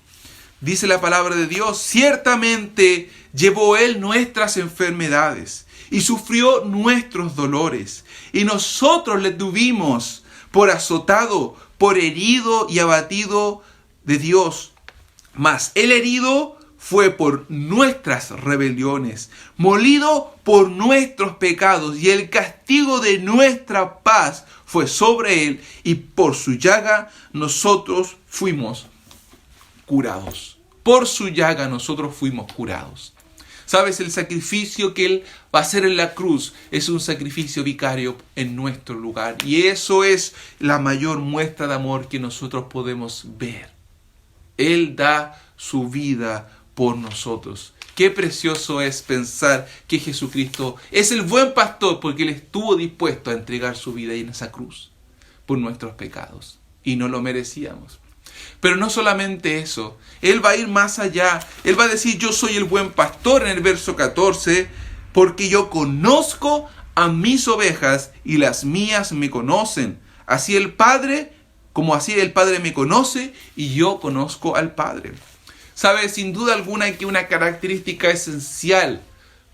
Dice la palabra de Dios, ciertamente llevó Él nuestras enfermedades y sufrió nuestros dolores. Y nosotros le tuvimos por azotado, por herido y abatido de Dios. Mas el herido fue por nuestras rebeliones, molido por nuestros pecados, y el castigo de nuestra paz fue sobre Él, y por su llaga nosotros fuimos curados. Por su llaga nosotros fuimos curados. ¿Sabes? El sacrificio que Él va a hacer en la cruz es un sacrificio vicario en nuestro lugar. Y eso es la mayor muestra de amor que nosotros podemos ver. Él da su vida por nosotros. Qué precioso es pensar que Jesucristo es el buen pastor porque Él estuvo dispuesto a entregar su vida en esa cruz por nuestros pecados. Y no lo merecíamos. Pero no solamente eso, Él va a ir más allá. Él va a decir, yo soy el buen pastor en el verso 14, porque yo conozco a mis ovejas y las mías me conocen. Así el Padre me conoce y yo conozco al Padre. ¿Sabes? Sin duda alguna que una característica esencial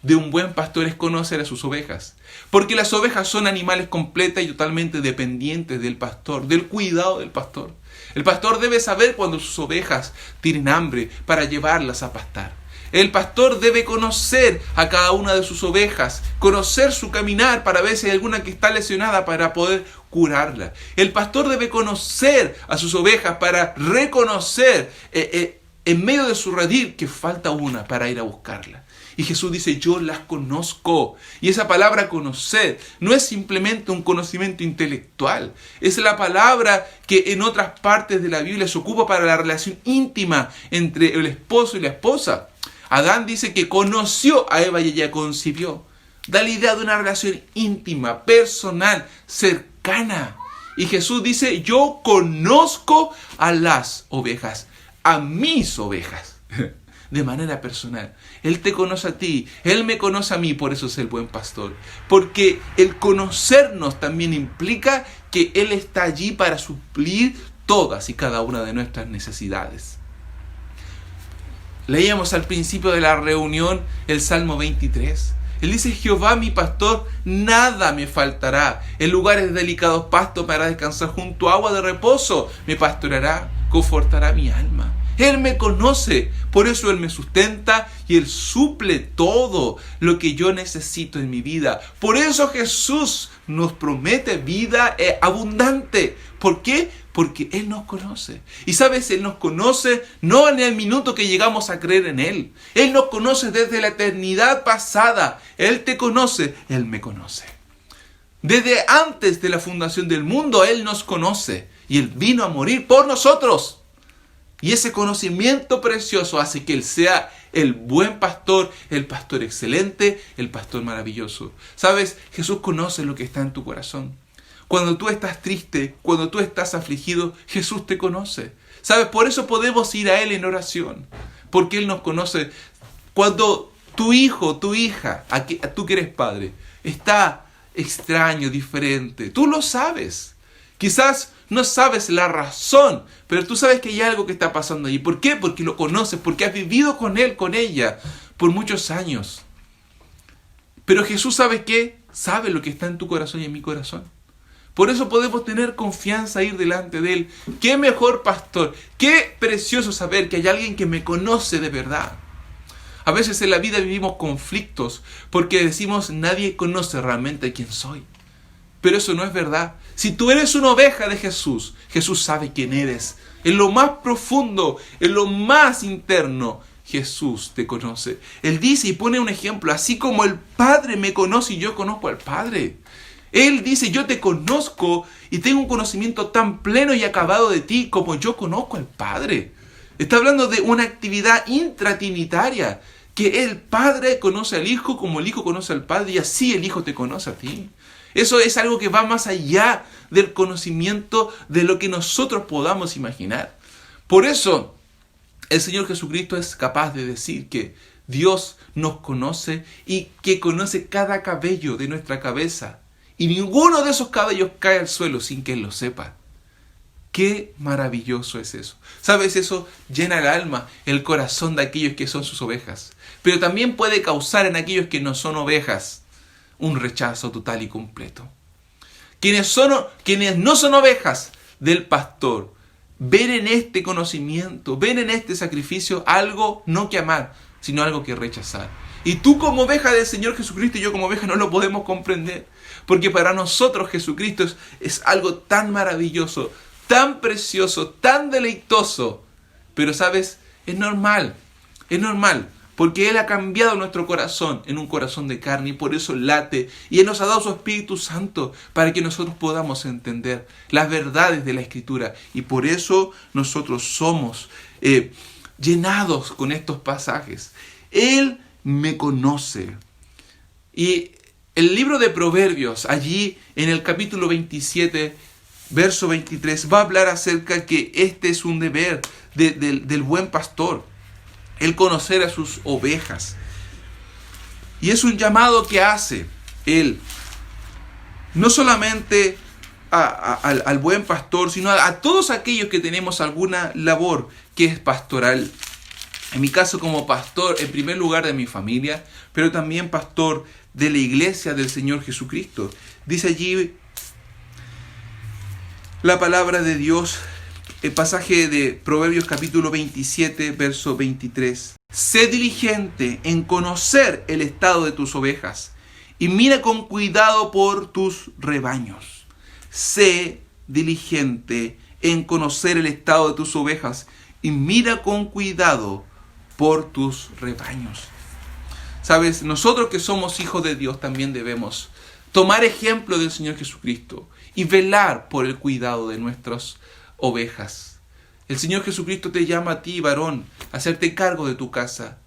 de un buen pastor es conocer a sus ovejas. Porque las ovejas son animales completas y totalmente dependientes del pastor, del cuidado del pastor. El pastor debe saber cuando sus ovejas tienen hambre para llevarlas a pastar. El pastor debe conocer a cada una de sus ovejas, conocer su caminar para ver si hay alguna que está lesionada para poder curarla. El pastor debe conocer a sus ovejas para reconocer en medio de su redil que falta una para ir a buscarla. Y Jesús dice, yo las conozco. Y esa palabra conocer no es simplemente un conocimiento intelectual. Es la palabra que en otras partes de la Biblia se ocupa para la relación íntima entre el esposo y la esposa. Adán dice que conoció a Eva y ella concibió. Da la idea de una relación íntima, personal, cercana. Y Jesús dice, yo conozco a las ovejas, a mis ovejas. de manera personal. Él te conoce a ti, Él me conoce a mí, por eso es el buen pastor. Porque el conocernos también implica que Él está allí para suplir todas y cada una de nuestras necesidades. Leíamos al principio de la reunión el Salmo 23. Él dice: Jehová mi pastor, nada me faltará. En lugares de delicados pastos me hará descansar, junto a agua de reposo me pastoreará, confortará mi alma. Él me conoce, por eso Él me sustenta y Él suple todo lo que yo necesito en mi vida. Por eso Jesús nos promete vida abundante. ¿Por qué? Porque Él nos conoce. Y sabes, Él nos conoce no en el minuto que llegamos a creer en Él. Él nos conoce desde la eternidad pasada. Él te conoce, Él me conoce. Desde antes de la fundación del mundo, Él nos conoce. Y Él vino a morir por nosotros. Y ese conocimiento precioso hace que Él sea el buen pastor, el pastor excelente, el pastor maravilloso. ¿Sabes? Jesús conoce lo que está en tu corazón. Cuando tú estás triste, cuando tú estás afligido, Jesús te conoce. ¿Sabes? Por eso podemos ir a Él en oración. Porque Él nos conoce. Cuando tu hijo, tu hija, tú que eres padre, está extraño, diferente, tú lo sabes. Quizás no sabes la razón, pero tú sabes que hay algo que está pasando allí. ¿Por qué? Porque lo conoces, porque has vivido con él, con ella, por muchos años. Pero Jesús sabe qué, sabe lo que está en tu corazón y en mi corazón. Por eso podemos tener confianza ir delante de Él. ¡Qué mejor pastor! ¡Qué precioso saber que hay alguien que me conoce de verdad! A veces en la vida vivimos conflictos porque decimos nadie conoce realmente quién soy. Pero eso no es verdad. Si tú eres una oveja de Jesús, Jesús sabe quién eres. En lo más profundo, en lo más interno, Jesús te conoce. Él dice y pone un ejemplo, así como el Padre me conoce y yo conozco al Padre. Él dice, yo te conozco y tengo un conocimiento tan pleno y acabado de ti como yo conozco al Padre. Está hablando de una actividad intratrinitaria, que el Padre conoce al Hijo como el Hijo conoce al Padre y así el Hijo te conoce a ti. Eso es algo que va más allá del conocimiento de lo que nosotros podamos imaginar. Por eso, el Señor Jesucristo es capaz de decir que Dios nos conoce y que conoce cada cabello de nuestra cabeza. Y ninguno de esos cabellos cae al suelo sin que Él lo sepa. ¡Qué maravilloso es eso! ¿Sabes? Eso llena el alma, el corazón de aquellos que son sus ovejas. Pero también puede causar en aquellos que no son ovejas un rechazo total y completo. Quienes no son ovejas del pastor, ven en este conocimiento, ven en este sacrificio algo no que amar, sino algo que rechazar. Y tú como oveja del Señor Jesucristo y yo como oveja no lo podemos comprender. Porque para nosotros Jesucristo es algo tan maravilloso, tan precioso, tan deleitoso. Pero ¿sabes? Es normal. Porque Él ha cambiado nuestro corazón en un corazón de carne y por eso late. Y Él nos ha dado su Espíritu Santo para que nosotros podamos entender las verdades de la Escritura. Y por eso nosotros somos llenados con estos pasajes. Él me conoce. Y el libro de Proverbios, allí en el capítulo 27, verso 23, va a hablar acerca que este es un deber del buen pastor. El conocer a sus ovejas. Y es un llamado que hace Él. No solamente al buen pastor, sino a todos aquellos que tenemos alguna labor que es pastoral. En mi caso como pastor, en primer lugar de mi familia, pero también pastor de la iglesia del Señor Jesucristo. Dice allí la palabra de Dios, el pasaje de Proverbios capítulo 27, verso 23. Sé diligente en conocer el estado de tus ovejas y mira con cuidado por tus rebaños. Sé diligente en conocer el estado de tus ovejas y mira con cuidado por tus rebaños. Sabes, nosotros que somos hijos de Dios también debemos tomar ejemplo del Señor Jesucristo y velar por el cuidado de nuestras ovejas. El Señor Jesucristo te llama a ti, varón, a hacerte cargo de tu casa.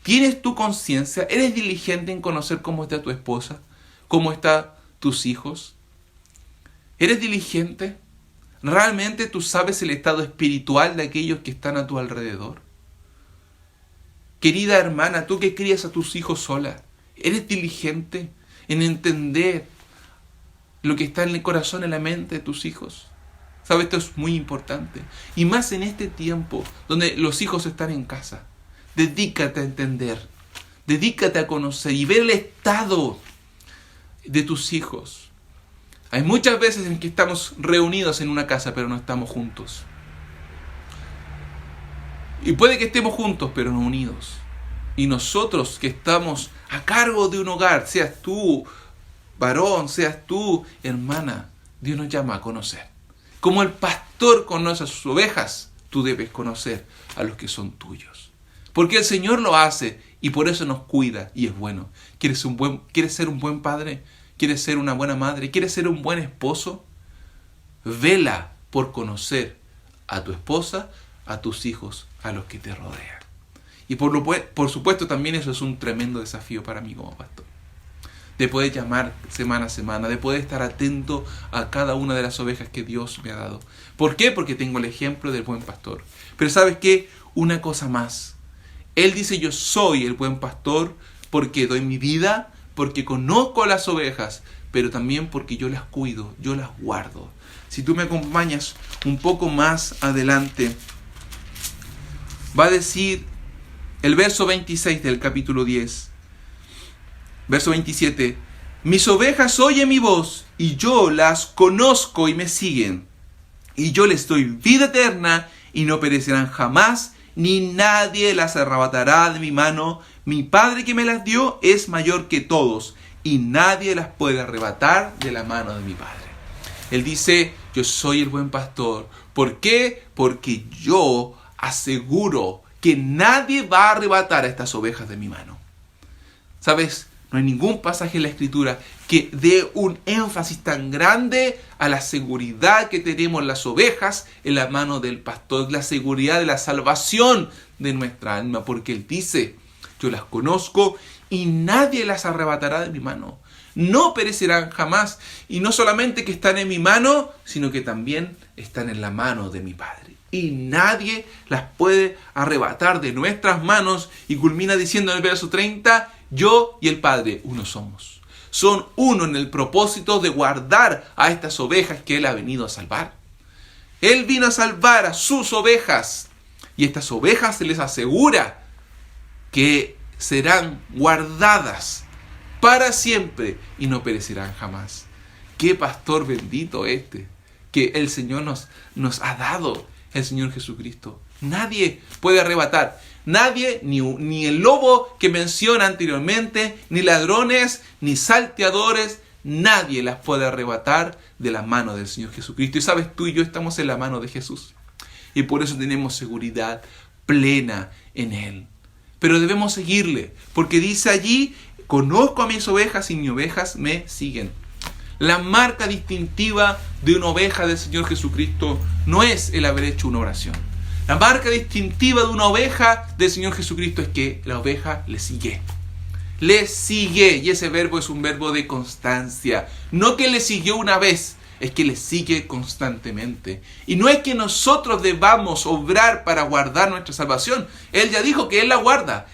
¿Tienes tu conciencia? ¿Eres diligente en conocer cómo está tu esposa? ¿Cómo están tus hijos? ¿Eres diligente? ¿Realmente tú sabes el estado espiritual de aquellos que están a tu alrededor? Querida hermana, tú que crías a tus hijos sola, ¿eres diligente en entender lo que está en el corazón, en la mente de tus hijos? ¿Sabes? Esto es muy importante. Y más en este tiempo donde los hijos están en casa. Dedícate a entender, dedícate a conocer y ver el estado de tus hijos. Hay muchas veces en que estamos reunidos en una casa, pero no estamos juntos. Y puede que estemos juntos, pero no unidos. Y nosotros que estamos a cargo de un hogar, seas tú varón, seas tú hermana, Dios nos llama a conocer. Como el pastor conoce a sus ovejas, tú debes conocer a los que son tuyos. Porque el Señor lo hace y por eso nos cuida y es bueno. ¿Quieres ser un buen padre? ¿Quieres ser una buena madre? ¿Quieres ser un buen esposo? Vela por conocer a tu esposa, a tus hijos, a los que te rodean. Y por supuesto también eso es un tremendo desafío para mí como pastor. De poder llamar semana a semana, de poder estar atento a cada una de las ovejas que Dios me ha dado. ¿Por qué? Porque tengo el ejemplo del buen pastor. Pero ¿sabes qué? Una cosa más. Él dice, yo soy el buen pastor porque doy mi vida, porque conozco a las ovejas, pero también porque yo las cuido, yo las guardo. Si tú me acompañas un poco más adelante, va a decir el verso 26 del capítulo 10. Verso 27. Mis ovejas oyen mi voz y yo las conozco y me siguen. Y yo les doy vida eterna y no perecerán jamás, ni nadie las arrebatará de mi mano. Mi Padre que me las dio es mayor que todos y nadie las puede arrebatar de la mano de mi Padre. Él dice, yo soy el buen pastor. ¿Por qué? Porque yo aseguro que nadie va a arrebatar a estas ovejas de mi mano. ¿Sabes? No hay ningún pasaje en la Escritura que dé un énfasis tan grande a la seguridad que tenemos las ovejas en la mano del pastor, la seguridad de la salvación de nuestra alma, porque Él dice, yo las conozco y nadie las arrebatará de mi mano. No perecerán jamás, y no solamente que están en mi mano, sino que también están en la mano de mi Padre. Y nadie las puede arrebatar de nuestras manos. Y culmina diciendo en el verso 30, yo y el Padre uno somos. Son uno en el propósito de guardar a estas ovejas que Él ha venido a salvar. Él vino a salvar a sus ovejas. Y estas ovejas se les asegura que serán guardadas para siempre y no perecerán jamás. Qué pastor bendito que el Señor nos ha dado, el Señor Jesucristo. Nadie puede arrebatar. Nadie, ni el lobo que menciona anteriormente, ni ladrones, ni salteadores, nadie las puede arrebatar de la mano del Señor Jesucristo. Y sabes, tú y yo estamos en la mano de Jesús. Y por eso tenemos seguridad plena en Él. Pero debemos seguirle, porque dice allí, conozco a mis ovejas y mis ovejas me siguen. La marca distintiva de una oveja del Señor Jesucristo no es el haber hecho una oración. La marca distintiva de una oveja del Señor Jesucristo es que la oveja le sigue. Le sigue, y ese verbo es un verbo de constancia. No que le siguió una vez, es que le sigue constantemente. Y no es que nosotros debamos obrar para guardar nuestra salvación. Él ya dijo que Él la guarda.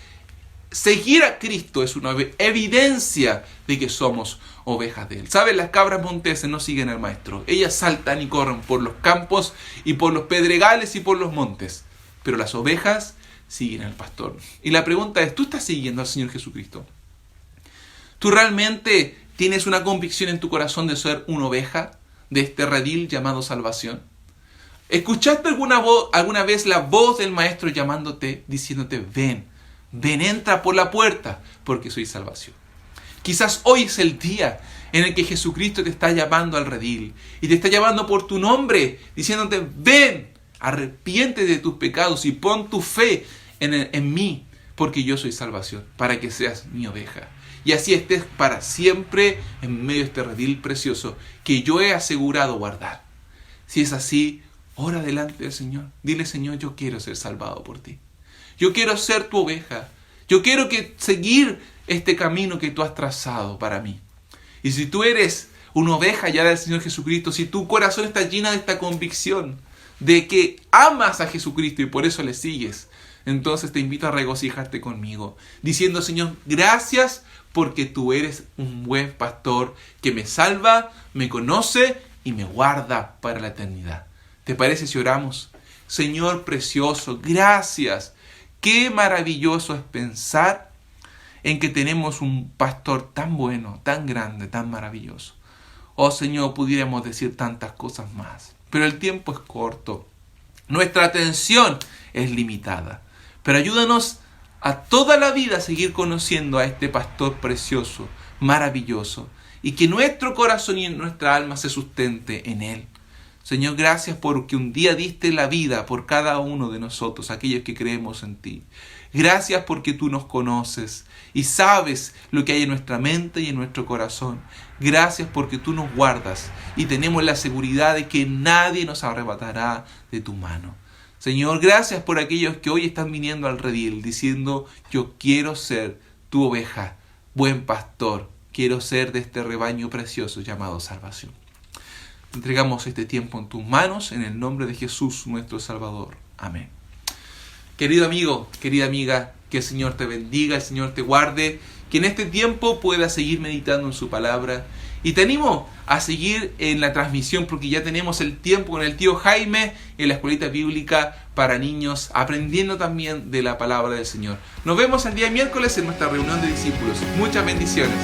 Seguir a Cristo es una evidencia de que somos ovejas de Él. ¿Saben? Las cabras monteses no siguen al maestro. Ellas saltan y corren por los campos y por los pedregales y por los montes. Pero las ovejas siguen al pastor. Y la pregunta es, ¿tú estás siguiendo al Señor Jesucristo? ¿Tú realmente tienes una convicción en tu corazón de ser una oveja de este redil llamado salvación? ¿Escuchaste alguna vez la voz del maestro llamándote, diciéndote, ven, entra por la puerta, porque soy salvación? Quizás hoy es el día en el que Jesucristo te está llamando al redil y te está llamando por tu nombre, diciéndote, ven, arrepiente de tus pecados y pon tu fe en mí, porque yo soy salvación, para que seas mi oveja. Y así estés para siempre en medio de este redil precioso que yo he asegurado guardar. Si es así, ora delante del Señor. Dile, Señor, yo quiero ser salvado por ti. Yo quiero ser tu oveja. Yo quiero seguir este camino que tú has trazado para mí. Y si tú eres una oveja ya del Señor Jesucristo, si tu corazón está lleno de esta convicción de que amas a Jesucristo y por eso le sigues, entonces te invito a regocijarte conmigo, diciendo: Señor, gracias porque tú eres un buen pastor que me salva, me conoce y me guarda para la eternidad. ¿Te parece si oramos? Señor precioso, gracias. Qué maravilloso es pensar en que tenemos un pastor tan bueno, tan grande, tan maravilloso. Oh Señor, pudiéramos decir tantas cosas más, pero el tiempo es corto. Nuestra atención es limitada. Pero ayúdanos a toda la vida a seguir conociendo a este pastor precioso, maravilloso, y que nuestro corazón y nuestra alma se sustente en él. Señor, gracias porque un día diste la vida por cada uno de nosotros, aquellos que creemos en ti. Gracias porque tú nos conoces y sabes lo que hay en nuestra mente y en nuestro corazón. Gracias porque tú nos guardas y tenemos la seguridad de que nadie nos arrebatará de tu mano. Señor, gracias por aquellos que hoy están viniendo al redil diciendo: yo quiero ser tu oveja, buen pastor, quiero ser de este rebaño precioso llamado salvación. Entregamos este tiempo en tus manos, en el nombre de Jesús, nuestro Salvador. Amén. Querido amigo, querida amiga, que el Señor te bendiga, el Señor te guarde, que en este tiempo puedas seguir meditando en su palabra. Y te animo a seguir en la transmisión porque ya tenemos el tiempo con el tío Jaime en la escuelita bíblica para niños, aprendiendo también de la palabra del Señor. Nos vemos el día miércoles en nuestra reunión de discípulos. Muchas bendiciones.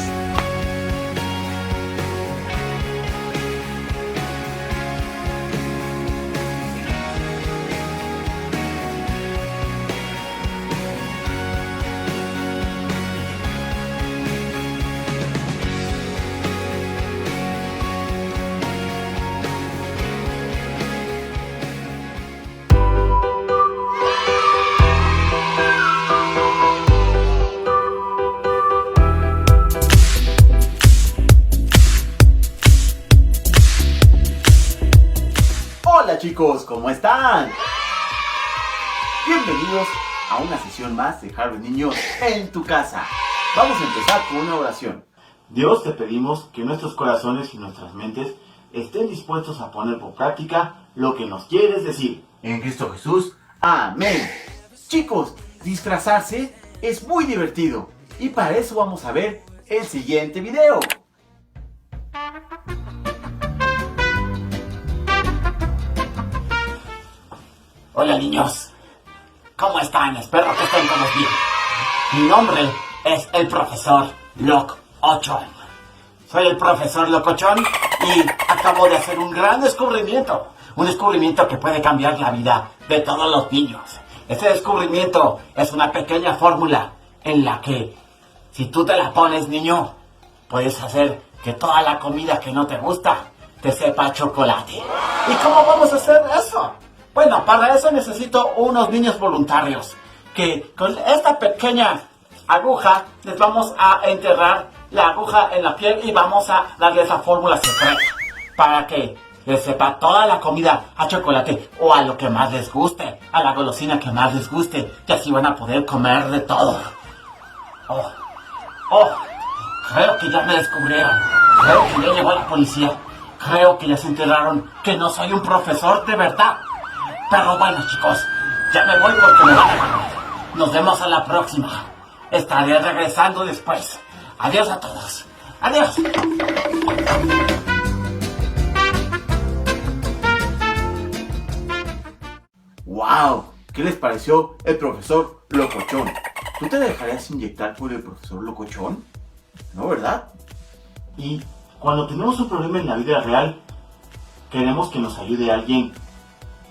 Hola chicos, ¿cómo están? Bienvenidos a una sesión más de Harvard Niños en tu casa. Vamos a empezar con una oración. Dios, te pedimos que nuestros corazones y nuestras mentes estén dispuestos a poner por práctica lo que nos quieres decir. En Cristo Jesús, amén. Chicos, disfrazarse es muy divertido y para eso vamos a ver el siguiente video. Hola niños, ¿cómo están? Espero que estén todos bien. Mi nombre es el profesor Locochón. Soy el profesor Locochón y acabo de hacer un gran descubrimiento. Un descubrimiento que puede cambiar la vida de todos los niños. Este descubrimiento es una pequeña fórmula en la que, si tú te la pones, niño, puedes hacer que toda la comida que no te gusta te sepa a chocolate. ¿Y cómo vamos a hacer eso? Bueno, para eso necesito unos niños voluntarios que con esta pequeña aguja les vamos a enterrar la aguja en la piel y vamos a darle esa fórmula secreta para que les sepa toda la comida a chocolate o a lo que más les guste, a la golosina que más les guste, y así van a poder comer de todo. Creo que ya me descubrieron. Creo que ya llegó la policía. Creo que ya se enteraron que no soy un profesor de verdad. Pero bueno chicos, ya me voy porque me van a ganar. Nos vemos a la próxima. Estaré regresando después. Adiós a todos. Adiós. ¡Wow! ¿Qué les pareció el profesor Locochón? ¿Tú te dejarías inyectar por el profesor Locochón? ¿No, verdad? Y cuando tenemos un problema en la vida real, queremos que nos ayude alguien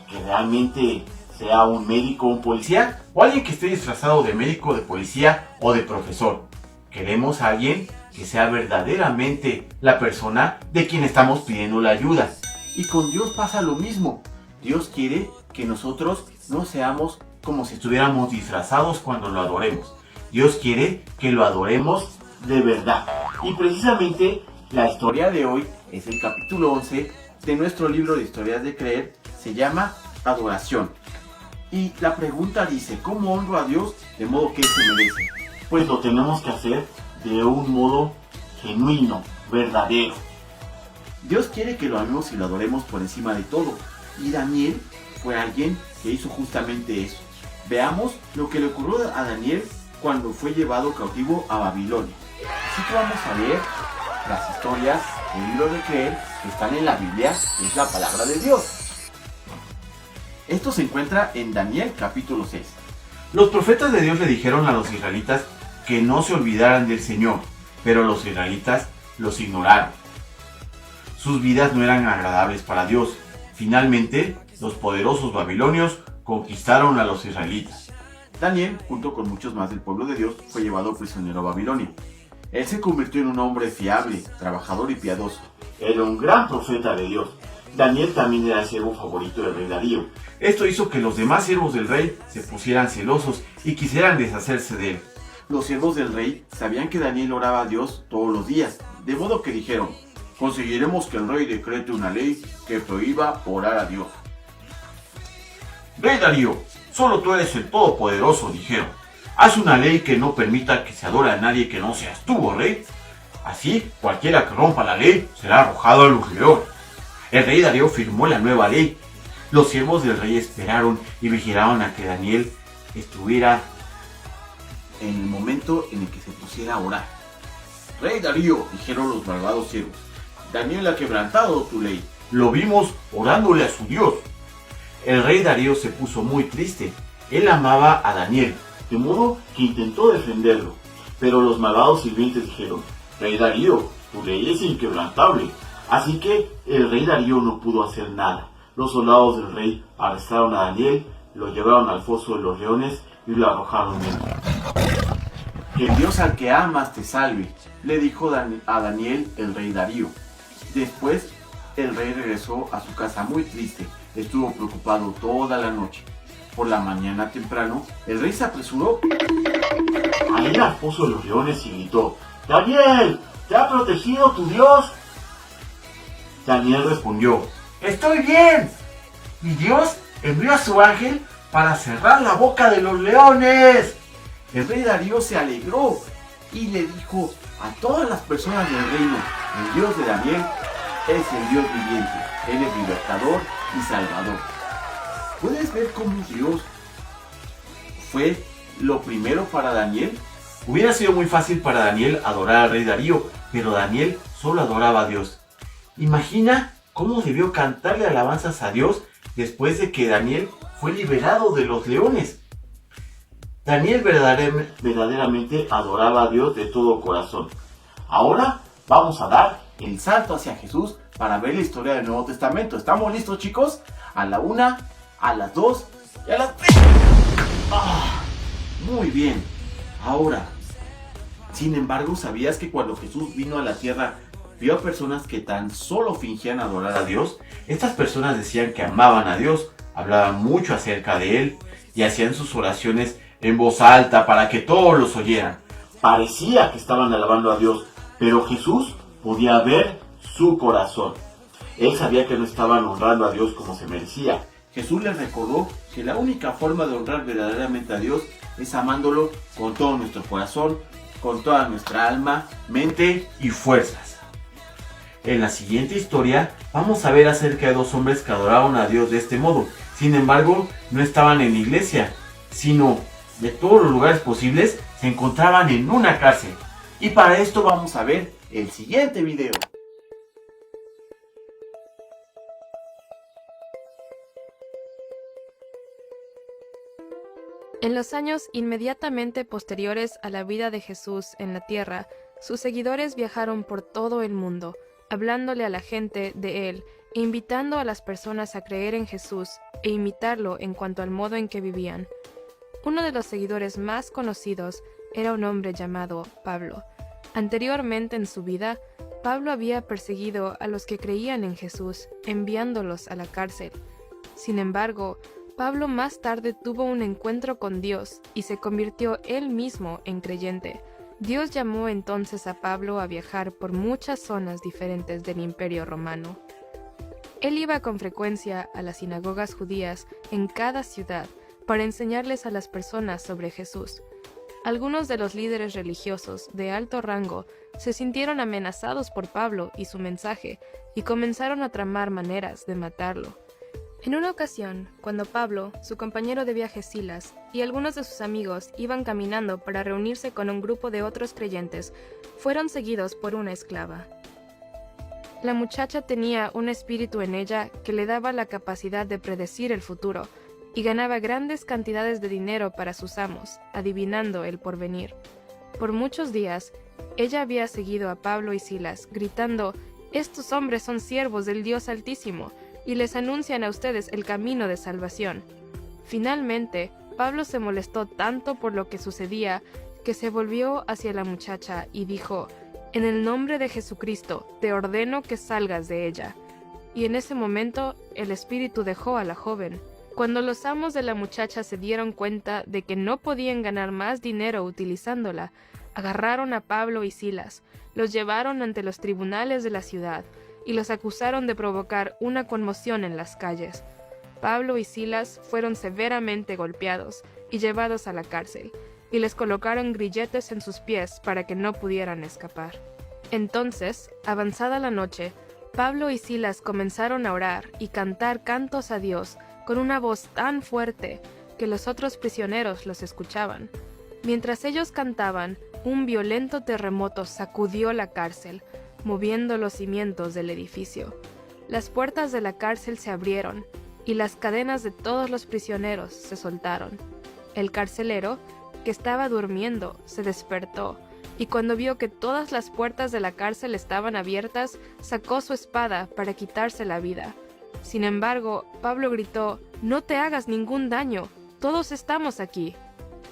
que realmente sea un médico, un policía, o alguien que esté disfrazado de médico, de policía o de profesor. Queremos a alguien que sea verdaderamente la persona de quien estamos pidiendo la ayuda. Y con Dios pasa lo mismo. Dios quiere que nosotros no seamos como si estuviéramos disfrazados cuando lo adoremos. Dios quiere que lo adoremos de verdad. Y precisamente la historia de hoy es el capítulo 11 de nuestro libro de historias de creer. Se llama Adoración. Y la pregunta dice: ¿cómo honro a Dios de modo que Él se merece? Pues lo tenemos que hacer de un modo genuino, verdadero. Dios quiere que lo amemos y lo adoremos por encima de todo. Y Daniel fue alguien que hizo justamente eso. Veamos lo que le ocurrió a Daniel cuando fue llevado cautivo a Babilonia. Así que vamos a leer las historias del libro de creer que están en la Biblia, que es la palabra de Dios. Esto se encuentra en Daniel capítulo 6. Los profetas de Dios le dijeron a los israelitas que no se olvidaran del Señor, pero los israelitas los ignoraron. Sus vidas no eran agradables para Dios. Finalmente, los poderosos babilonios conquistaron a los israelitas. Daniel, junto con muchos más del pueblo de Dios, fue llevado prisionero a Babilonia. Él se convirtió en un hombre fiable, trabajador y piadoso. Era un gran profeta de Dios. Daniel también era el siervo favorito del rey Darío. Esto hizo que los demás siervos del rey se pusieran celosos y quisieran deshacerse de él. Los siervos del rey sabían que Daniel oraba a Dios todos los días, de modo que dijeron: conseguiremos que el rey decrete una ley que prohíba orar a Dios. Rey Darío, solo tú eres el Todopoderoso, dijeron. Haz una ley que no permita que se adore a nadie que no seas tú, rey. Así, cualquiera que rompa la ley será arrojado a los leones. El rey Darío firmó la nueva ley. Los siervos del rey esperaron y vigilaron a que Daniel estuviera en el momento en el que se pusiera a orar. Rey Darío, dijeron los malvados siervos, Daniel ha quebrantado tu ley. Lo vimos orándole a su Dios. El rey Darío se puso muy triste. Él amaba a Daniel, de modo que intentó defenderlo. Pero los malvados sirvientes dijeron: Rey Darío, tu ley es inquebrantable. Así que el rey Darío no pudo hacer nada. Los soldados del rey arrestaron a Daniel, lo llevaron al foso de los leones y lo arrojaron dentro. Que el Dios al que amas te salve, le dijo a Daniel el rey Darío. Después, el rey regresó a su casa muy triste. Estuvo preocupado toda la noche. Por la mañana temprano, el rey se apresuró a ir al foso de los leones y gritó: ¡Daniel! ¿Te ha protegido tu Dios? Daniel respondió: ¡Estoy bien! Mi Dios envió a su ángel para cerrar la boca de los leones. El rey Darío se alegró y le dijo a todas las personas del reino: el Dios de Daniel es el Dios viviente. Él es libertador y salvador. ¿Puedes ver cómo Dios fue lo primero para Daniel? Hubiera sido muy fácil para Daniel adorar al rey Darío, pero Daniel solo adoraba a Dios. Imagina cómo debió cantarle alabanzas a Dios después de que Daniel fue liberado de los leones. Daniel verdaderamente adoraba a Dios de todo corazón. Ahora vamos a dar el salto hacia Jesús para ver la historia del Nuevo Testamento. ¿Estamos listos, chicos? A la 1, a las 2 y a las 3. Muy bien. Ahora, sin embargo, ¿sabías que cuando Jesús vino a la tierra vio a personas que tan solo fingían adorar a Dios? Estas personas decían que amaban a Dios, hablaban mucho acerca de Él y hacían sus oraciones en voz alta para que todos los oyeran. Parecía que estaban alabando a Dios, pero Jesús podía ver su corazón. Él sabía que no estaban honrando a Dios como se merecía. Jesús les recordó que la única forma de honrar verdaderamente a Dios es amándolo con todo nuestro corazón, con toda nuestra alma, mente y fuerzas. En la siguiente historia vamos a ver acerca de dos hombres que adoraban a Dios de este modo. Sin embargo, no estaban en la iglesia, sino de todos los lugares posibles se encontraban en una cárcel. Y para esto vamos a ver el siguiente video. En los años inmediatamente posteriores a la vida de Jesús en la tierra, sus seguidores viajaron por todo el mundo, hablándole a la gente de él e invitando a las personas a creer en Jesús e imitarlo en cuanto al modo en que vivían. Uno de los seguidores más conocidos era un hombre llamado Pablo. Anteriormente en su vida, Pablo había perseguido a los que creían en Jesús, enviándolos a la cárcel. Sin embargo, Pablo más tarde tuvo un encuentro con Dios y se convirtió él mismo en creyente. Dios llamó entonces a Pablo a viajar por muchas zonas diferentes del Imperio Romano. Él iba con frecuencia a las sinagogas judías en cada ciudad para enseñarles a las personas sobre Jesús. Algunos de los líderes religiosos de alto rango se sintieron amenazados por Pablo y su mensaje y comenzaron a tramar maneras de matarlo. En una ocasión, cuando Pablo, su compañero de viaje Silas y algunos de sus amigos iban caminando para reunirse con un grupo de otros creyentes, fueron seguidos por una esclava. La muchacha tenía un espíritu en ella que le daba la capacidad de predecir el futuro y ganaba grandes cantidades de dinero para sus amos, adivinando el porvenir. Por muchos días, ella había seguido a Pablo y Silas, gritando: «Estos hombres son siervos del Dios Altísimo, y les anuncian a ustedes el camino de salvación». Finalmente, Pablo se molestó tanto por lo que sucedía que se volvió hacia la muchacha y dijo: «En el nombre de Jesucristo, te ordeno que salgas de ella». Y en ese momento, el espíritu dejó a la joven. Cuando los amos de la muchacha se dieron cuenta de que no podían ganar más dinero utilizándola, agarraron a Pablo y Silas, los llevaron ante los tribunales de la ciudad y los acusaron de provocar una conmoción en las calles. Pablo y Silas fueron severamente golpeados y llevados a la cárcel, y les colocaron grilletes en sus pies para que no pudieran escapar. Entonces, avanzada la noche, Pablo y Silas comenzaron a orar y cantar cantos a Dios con una voz tan fuerte que los otros prisioneros los escuchaban. Mientras ellos cantaban, un violento terremoto sacudió la cárcel, moviendo los cimientos del edificio. Las puertas de la cárcel se abrieron y las cadenas de todos los prisioneros se soltaron. El carcelero, que estaba durmiendo, se despertó y cuando vio que todas las puertas de la cárcel estaban abiertas, sacó su espada para quitarse la vida. Sin embargo, Pablo gritó: «No te hagas ningún daño, todos estamos aquí».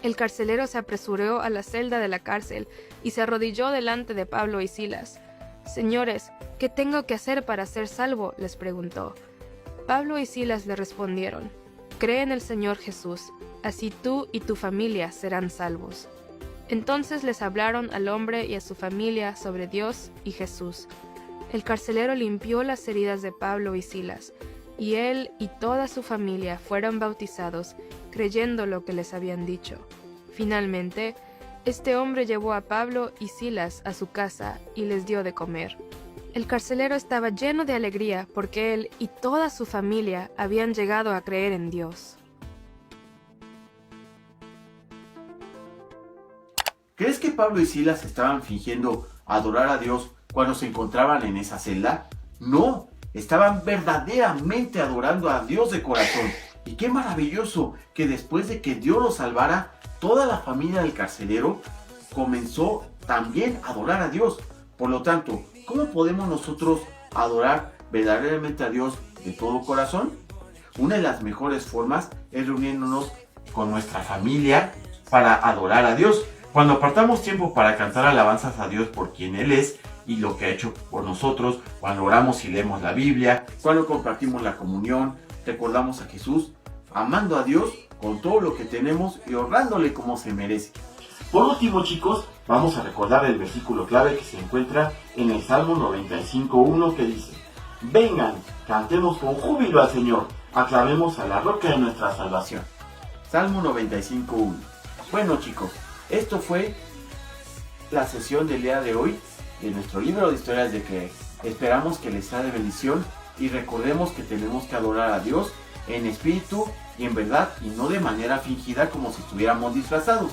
El carcelero se apresuró a la celda de la cárcel y se arrodilló delante de Pablo y Silas. «Señores, ¿qué tengo que hacer para ser salvo?», les preguntó. Pablo y Silas le respondieron: «Cree en el Señor Jesús, así tú y tu familia serán salvos». Entonces les hablaron al hombre y a su familia sobre Dios y Jesús. El carcelero limpió las heridas de Pablo y Silas, y él y toda su familia fueron bautizados, creyendo lo que les habían dicho. Finalmente, este hombre llevó a Pablo y Silas a su casa y les dio de comer. El carcelero estaba lleno de alegría porque él y toda su familia habían llegado a creer en Dios. ¿Crees que Pablo y Silas estaban fingiendo adorar a Dios cuando se encontraban en esa celda? No, estaban verdaderamente adorando a Dios de corazón. Y qué maravilloso que después de que Dios los salvara, toda la familia del carcelero comenzó también a adorar a Dios. Por lo tanto, ¿cómo podemos nosotros adorar verdaderamente a Dios de todo corazón? Una de las mejores formas es reuniéndonos con nuestra familia para adorar a Dios. Cuando apartamos tiempo para cantar alabanzas a Dios por quien Él es y lo que ha hecho por nosotros, cuando oramos y leemos la Biblia, cuando compartimos la comunión, recordamos a Jesús, amando a Dios con todo lo que tenemos y honrándole como se merece. Por último, chicos, vamos a recordar el versículo clave que se encuentra en el Salmo 95:1 que dice: «Vengan, cantemos con júbilo al Señor, aclamemos a la roca de nuestra salvación». Salmo 95:1. Bueno, chicos, esto fue la sesión del día de hoy de nuestro libro de historias de que esperamos que les sea de bendición y recordemos que tenemos que adorar a Dios en espíritu y en verdad y no de manera fingida como si estuviéramos disfrazados.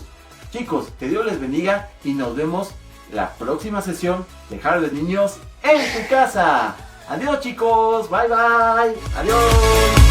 Chicos, que Dios les bendiga y nos vemos la próxima sesión de Jardín de Niños en tu casa. Adiós, chicos, bye bye, adiós.